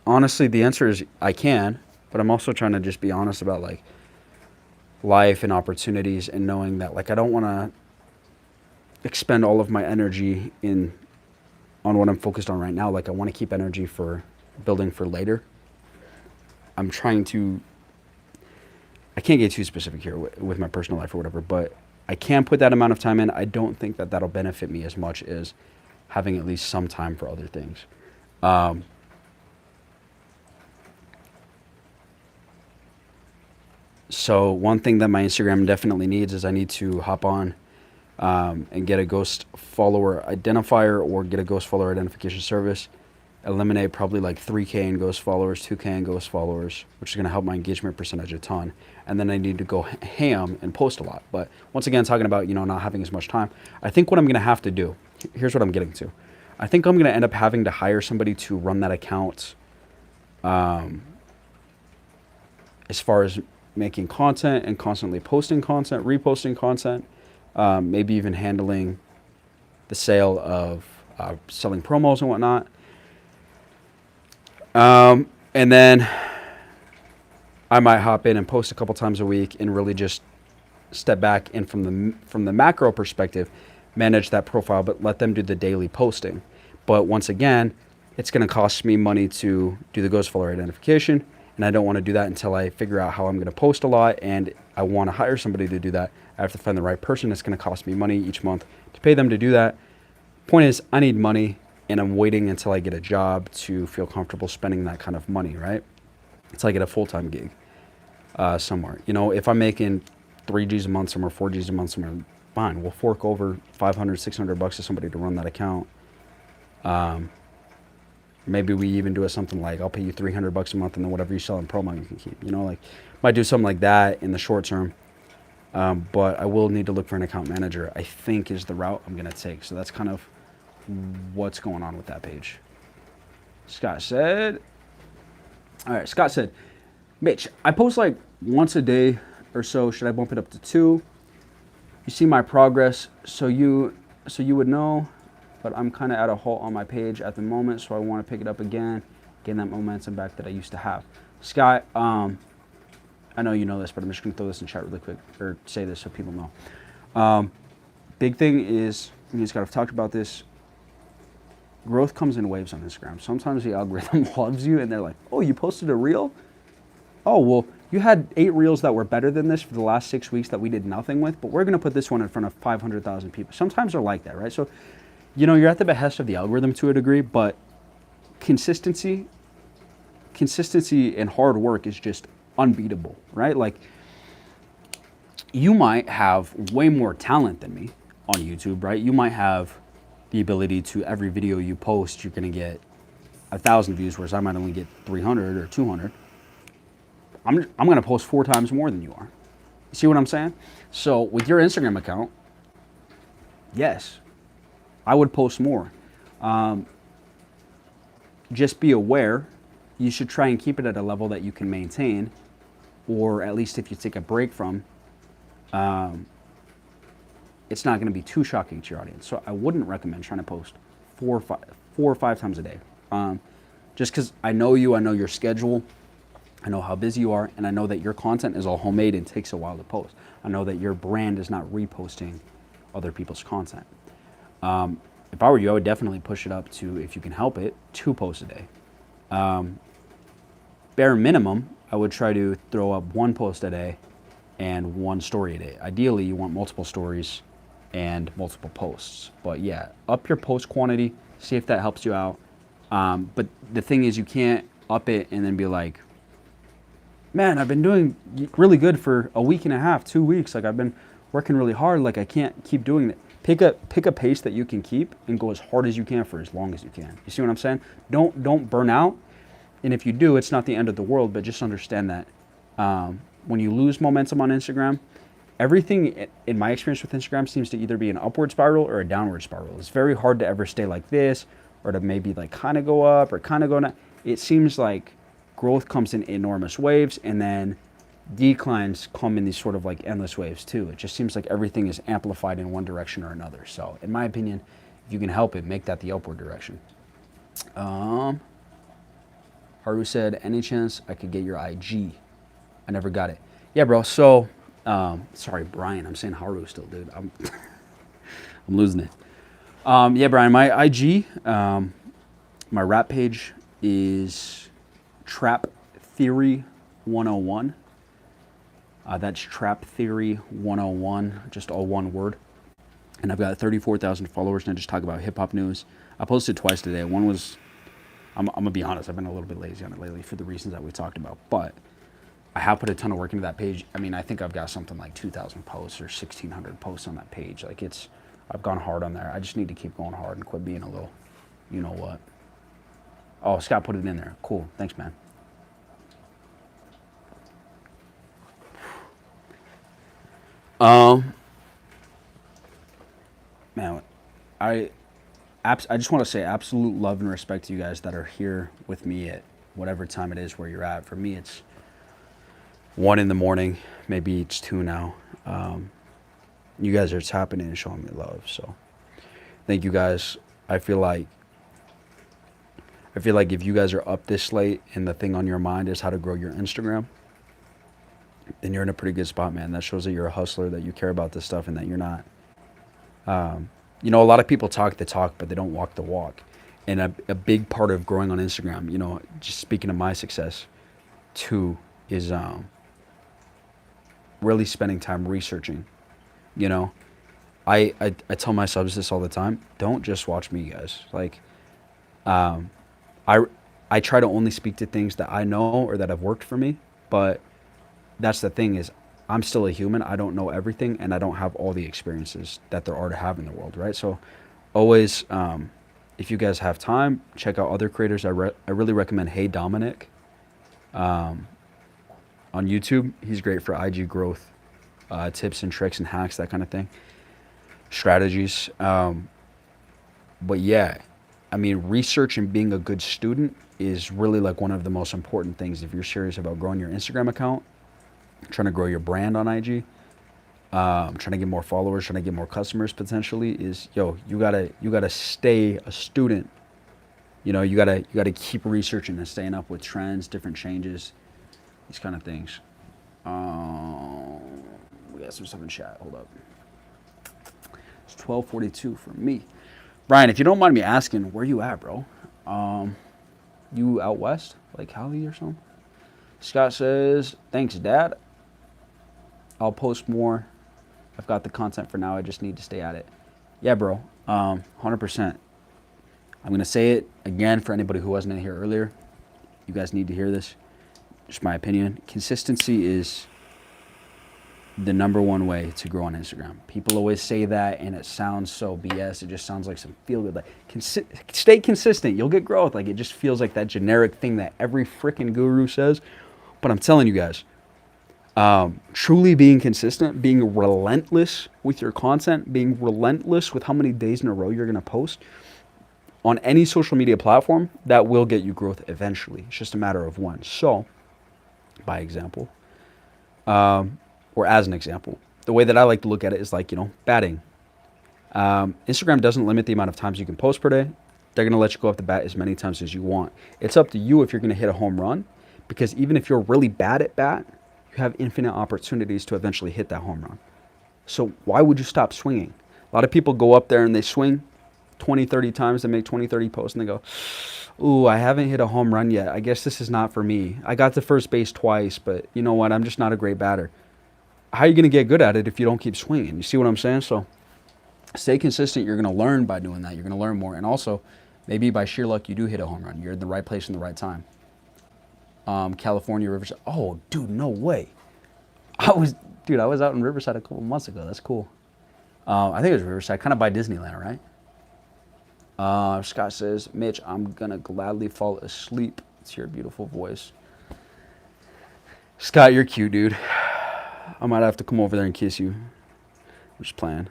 honestly, the answer is I can, but I'm also trying to just be honest about like life and opportunities, and knowing that like I don't want to expend all of my energy on what I'm focused on right now. Like I want to keep energy for building for later. I can't get too specific here with my personal life or whatever, but I can put that amount of time in. I don't think that that'll benefit me as much as having at least some time for other things. So one thing that my Instagram definitely needs is I need to hop on and get a ghost follower identifier or get a ghost follower identification service. Eliminate probably like 3K in ghost followers, 2K in ghost followers, which is going to help my engagement percentage a ton. And then I need to go ham and post a lot. But once again, talking about, not having as much time, I think what I'm going to have to do, here's what I'm getting to. I think I'm going to end up having to hire somebody to run that account as far as making content and constantly posting content, reposting content, maybe even handling the sale of selling promos and whatnot. And then I might hop in and post a couple times a week and really just step back and from the macro perspective, manage that profile, but let them do the daily posting. But once again, it's going to cost me money to do the ghost follower identification, and I don't want to do that until I figure out how I'm going to post a lot, and I want to hire somebody to do that. I have to find the right person. It's going to cost me money each month to pay them to do that. Point is, I need money, and I'm waiting until I get a job to feel comfortable spending that kind of money, right? Until I get a full-time gig somewhere. If I'm making 3 G's a month somewhere, 4 G's a month somewhere, fine. We'll fork over $500, $600 to somebody to run that account. Maybe we even do something like, I'll pay you $300 a month, and then whatever you sell in promo you can keep. Might do something like that in the short term. But I will need to look for an account manager, I think, is the route I'm going to take. So that's kind of what's going on with that page. Scott said, Mitch, I post like once a day or so. Should I bump it up to 2? You see my progress, so you would know, but I'm kind of at a halt on my page at the moment, so I want to pick it up again, gain that momentum back that I used to have. Scott, I know you know this, but I'm just going to throw this in chat really quick, or say this so people know. Big thing is, Scott, I've talked about this, growth comes in waves on Instagram. Sometimes the algorithm loves you, and they're like, oh, you posted a reel? Oh, well, you had 8 reels that were better than this for the last 6 weeks that we did nothing with, but we're going to put this one in front of 500,000 people. Sometimes they're like that, right? So, you're at the behest of the algorithm to a degree, but consistency and hard work is just unbeatable, right? Like, you might have way more talent than me on YouTube, right? You might have the ability to, every video you post, you're going to get 1,000 views, whereas I might only get 300 or 200. I'm going to post 4 times more than you are. You see what I'm saying? So with your Instagram account, yes, I would post more. Just be aware, you should try and keep it at a level that you can maintain or at least if you take a break from, it's not going to be too shocking to your audience. So I wouldn't recommend trying to post 4 or 5 times a day. Just because I know you, I know your schedule, I know how busy you are, and I know that your content is all homemade and takes a while to post. I know that your brand is not reposting other people's content. If I were you, I would definitely push it up to, if you can help it, 2 posts a day. Bare minimum, I would try to throw up 1 post a day and 1 story a day. Ideally, you want multiple stories and multiple posts. But yeah, up your post quantity, see if that helps you out. But the thing is, you can't up it and then be like, man, I've been doing really good for a week and a half, 2 weeks. Like, I've been working really hard. Like, I can't keep doing it. Pick a pace that you can keep and go as hard as you can for as long as you can. You see what I'm saying? Don't burn out. And if you do, it's not the end of the world, but just understand that when you lose momentum on Instagram, everything in my experience with Instagram seems to either be an upward spiral or a downward spiral. It's very hard to ever stay like this, or to maybe like kind of go up or kind of go down. It seems like growth comes in enormous waves, and then declines come in these sort of like endless waves too. It just seems like everything is amplified in one direction or another. So in my opinion, if you can help it, make that the upward direction. Haru said, any chance I could get your IG? I never got it. Yeah, bro. So, sorry, Brian. I'm saying Haru still, dude. I'm losing it. Yeah, Brian, my IG, my rap page is Trap Theory 101. That's Trap Theory 101, just all one word. And I've got 34,000 followers, and I just talk about hip-hop news. I posted twice today. One was, I'm going to be honest, I've been a little bit lazy on it lately for the reasons that we talked about. But I have put a ton of work into that page. I mean, I think I've got something like 2,000 posts or 1,600 posts on that page. Like, I've gone hard on there. I just need to keep going hard and quit being a little, you know what. Oh, Scott put it in there. Cool. Thanks, man. Man, I just want to say absolute love and respect to you guys that are here with me at whatever time it is where you're at. For me, it's 1 a.m, maybe it's 2 now. You guys are tapping in and showing me love, so thank you guys. I feel like if you guys are up this late and the thing on your mind is how to grow your Instagram, then you're in a pretty good spot, man. That shows that you're a hustler, that you care about this stuff, and that you're not. You know, a lot of people talk the talk, but they don't walk the walk. And a big part of growing on Instagram, you know, just speaking of my success, too, is really spending time researching. You know, I tell my subs this all the time. Don't just watch me, guys. Like, I try to only speak to things that I know or that have worked for me, but that's the thing is I'm still a human. I don't know everything, and I don't have all the experiences that there are to have in the world, right? So always, if you guys have time, check out other creators. I really recommend Hey Dominic on YouTube. He's great for IG growth, tips and tricks and hacks, that kind of thing, strategies. But yeah, I mean, research and being a good student is really like one of the most important things if you're serious about growing your Instagram account, trying to grow your brand on IG, trying to get more followers, trying to get more customers potentially. Is you gotta stay a student. You know, you gotta keep researching and staying up with trends, different changes, these kind of things. We got some stuff in chat. Hold up. It's 12:42 for me. Brian, if you don't mind me asking, where you at, bro? You out west, like Cali or something? Scott says, thanks, Dad. I'll post more. I've got the content for now. I just need to stay at it. Yeah, bro. 100%. I'm going to say it again for anybody who wasn't in here earlier. You guys need to hear this. Just my opinion. Consistency is the number one way to grow on Instagram. People always say that, and it sounds so BS. It just sounds like some feel-good. Like, stay consistent. You'll get growth. Like, it just feels like that generic thing that every freaking guru says. But I'm telling you guys, truly being consistent, being relentless with your content, being relentless with how many days in a row you're going to post on any social media platform, that will get you growth eventually. It's just a matter of when. So, by example, Or as an example, the way that I like to look at it is like, batting. Instagram doesn't limit the amount of times you can post per day. They're going to let you go up the bat as many times as you want. It's up to you if you're going to hit a home run, because even if you're really bad at bat, you have infinite opportunities to eventually hit that home run. So why would you stop swinging? A lot of people go up there and they swing 20, 30 times. They make 20, 30 posts and they go, ooh, I haven't hit a home run yet. I guess this is not for me. I got to first base twice, but you know what? I'm just not a great batter. How are you going to get good at it if you don't keep swinging? You see what I'm saying? So stay consistent. You're going to learn by doing that. You're going to learn more. And also, maybe by sheer luck, you do hit a home run. You're in the right place in the right time. California, Riverside. Oh, dude, no way. I was out in Riverside a couple months ago. That's cool. I think it was Riverside, kind of by Disneyland, right? Scott says, Mitch, I'm going to gladly fall asleep to your beautiful voice. Scott, you're cute, dude. I might have to come over there and kiss you. I'm just playing.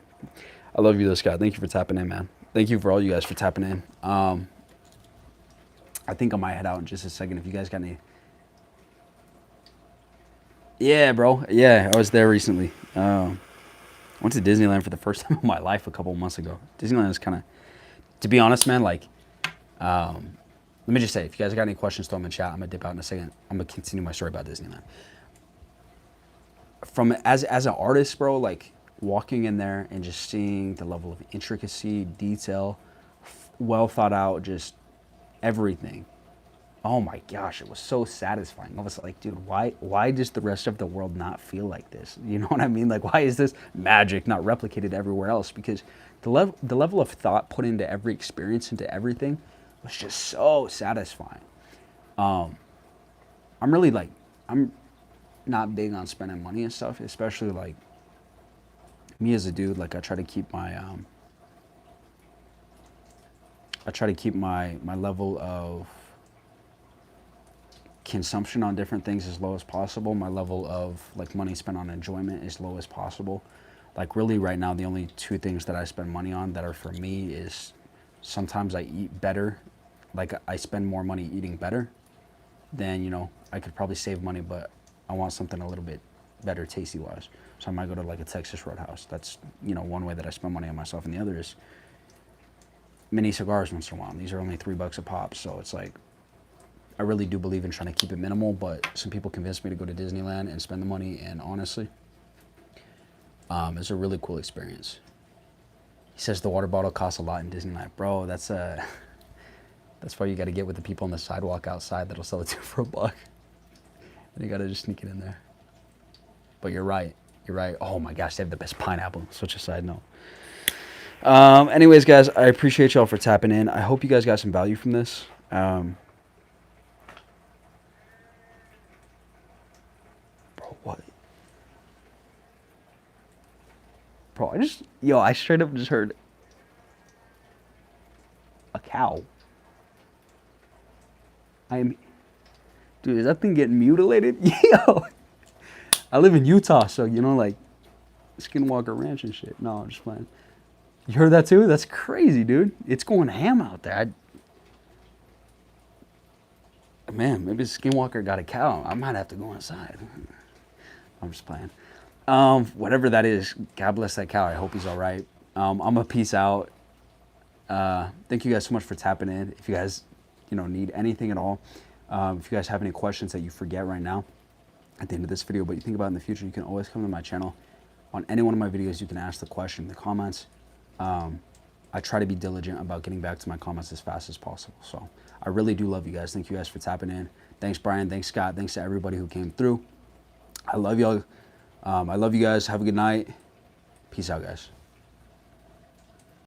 I love you though, Scott. Thank you for tapping in, man. Thank you for all you guys for tapping in. I think I might head out in just a second if you guys got any. Yeah, bro. Yeah, I was there recently. Went to Disneyland for the first time in my life a couple months ago. Disneyland is kind of, to be honest, man, like, let me just say, if you guys got any questions, throw them in chat. I'm going to dip out in a second. I'm going to continue my story about Disneyland. As an artist, bro, like, walking in there and just seeing the level of intricacy, detail, well thought out, just everything. Oh my gosh, it was so satisfying. I was like, dude, why does the rest of the world not feel like this? You know what I mean? Like, why is this magic not replicated everywhere else? Because the level of thought put into every experience, into everything, was just so satisfying. I'm not big on spending money and stuff, especially like me as a dude. Like, I try to keep my level of consumption on different things as low as possible. My level of like money spent on enjoyment as low as possible. Like, really right now, the only two things that I spend money on that are for me is sometimes I eat better. Like, I spend more money eating better than, I could probably save money, but I want something a little bit better tasty wise. So I might go to like a Texas Roadhouse. That's, one way that I spend money on myself. And the other is mini cigars once in a while. These are only $3 a pop. So it's like, I really do believe in trying to keep it minimal, but some people convinced me to go to Disneyland and spend the money, and honestly, it's a really cool experience. He says the water bottle costs a lot in Disneyland. Bro, that's why you got to get with the people on the sidewalk outside that'll sell it to you for $1. And you got to just sneak it in there. But you're right. Oh my gosh, they have the best pineapple. Such a side note. Anyways, guys, I appreciate y'all for tapping in. I hope you guys got some value from this. What? Bro, I straight up just heard a cow. Dude, is that thing getting mutilated? Yo, I live in Utah, so, like, Skinwalker Ranch and shit. No, I'm just playing. You heard that too? That's crazy, dude. It's going ham out there. Man, maybe Skinwalker got a cow. I might have to go inside. I'm just playing. Whatever that is, God bless that cow. I hope he's all right. I'm going to peace out. Thank you guys so much for tapping in. If you guys, need anything at all, if you guys have any questions that you forget right now at the end of this video, but you think about in the future, you can always come to my channel. On any one of my videos, you can ask the question in the comments. I try to be diligent about getting back to my comments as fast as possible. So I really do love you guys. Thank you guys for tapping in. Thanks, Brian. Thanks, Scott. Thanks to everybody who came through. I love y'all. I love you guys. Have a good night. Peace out, guys.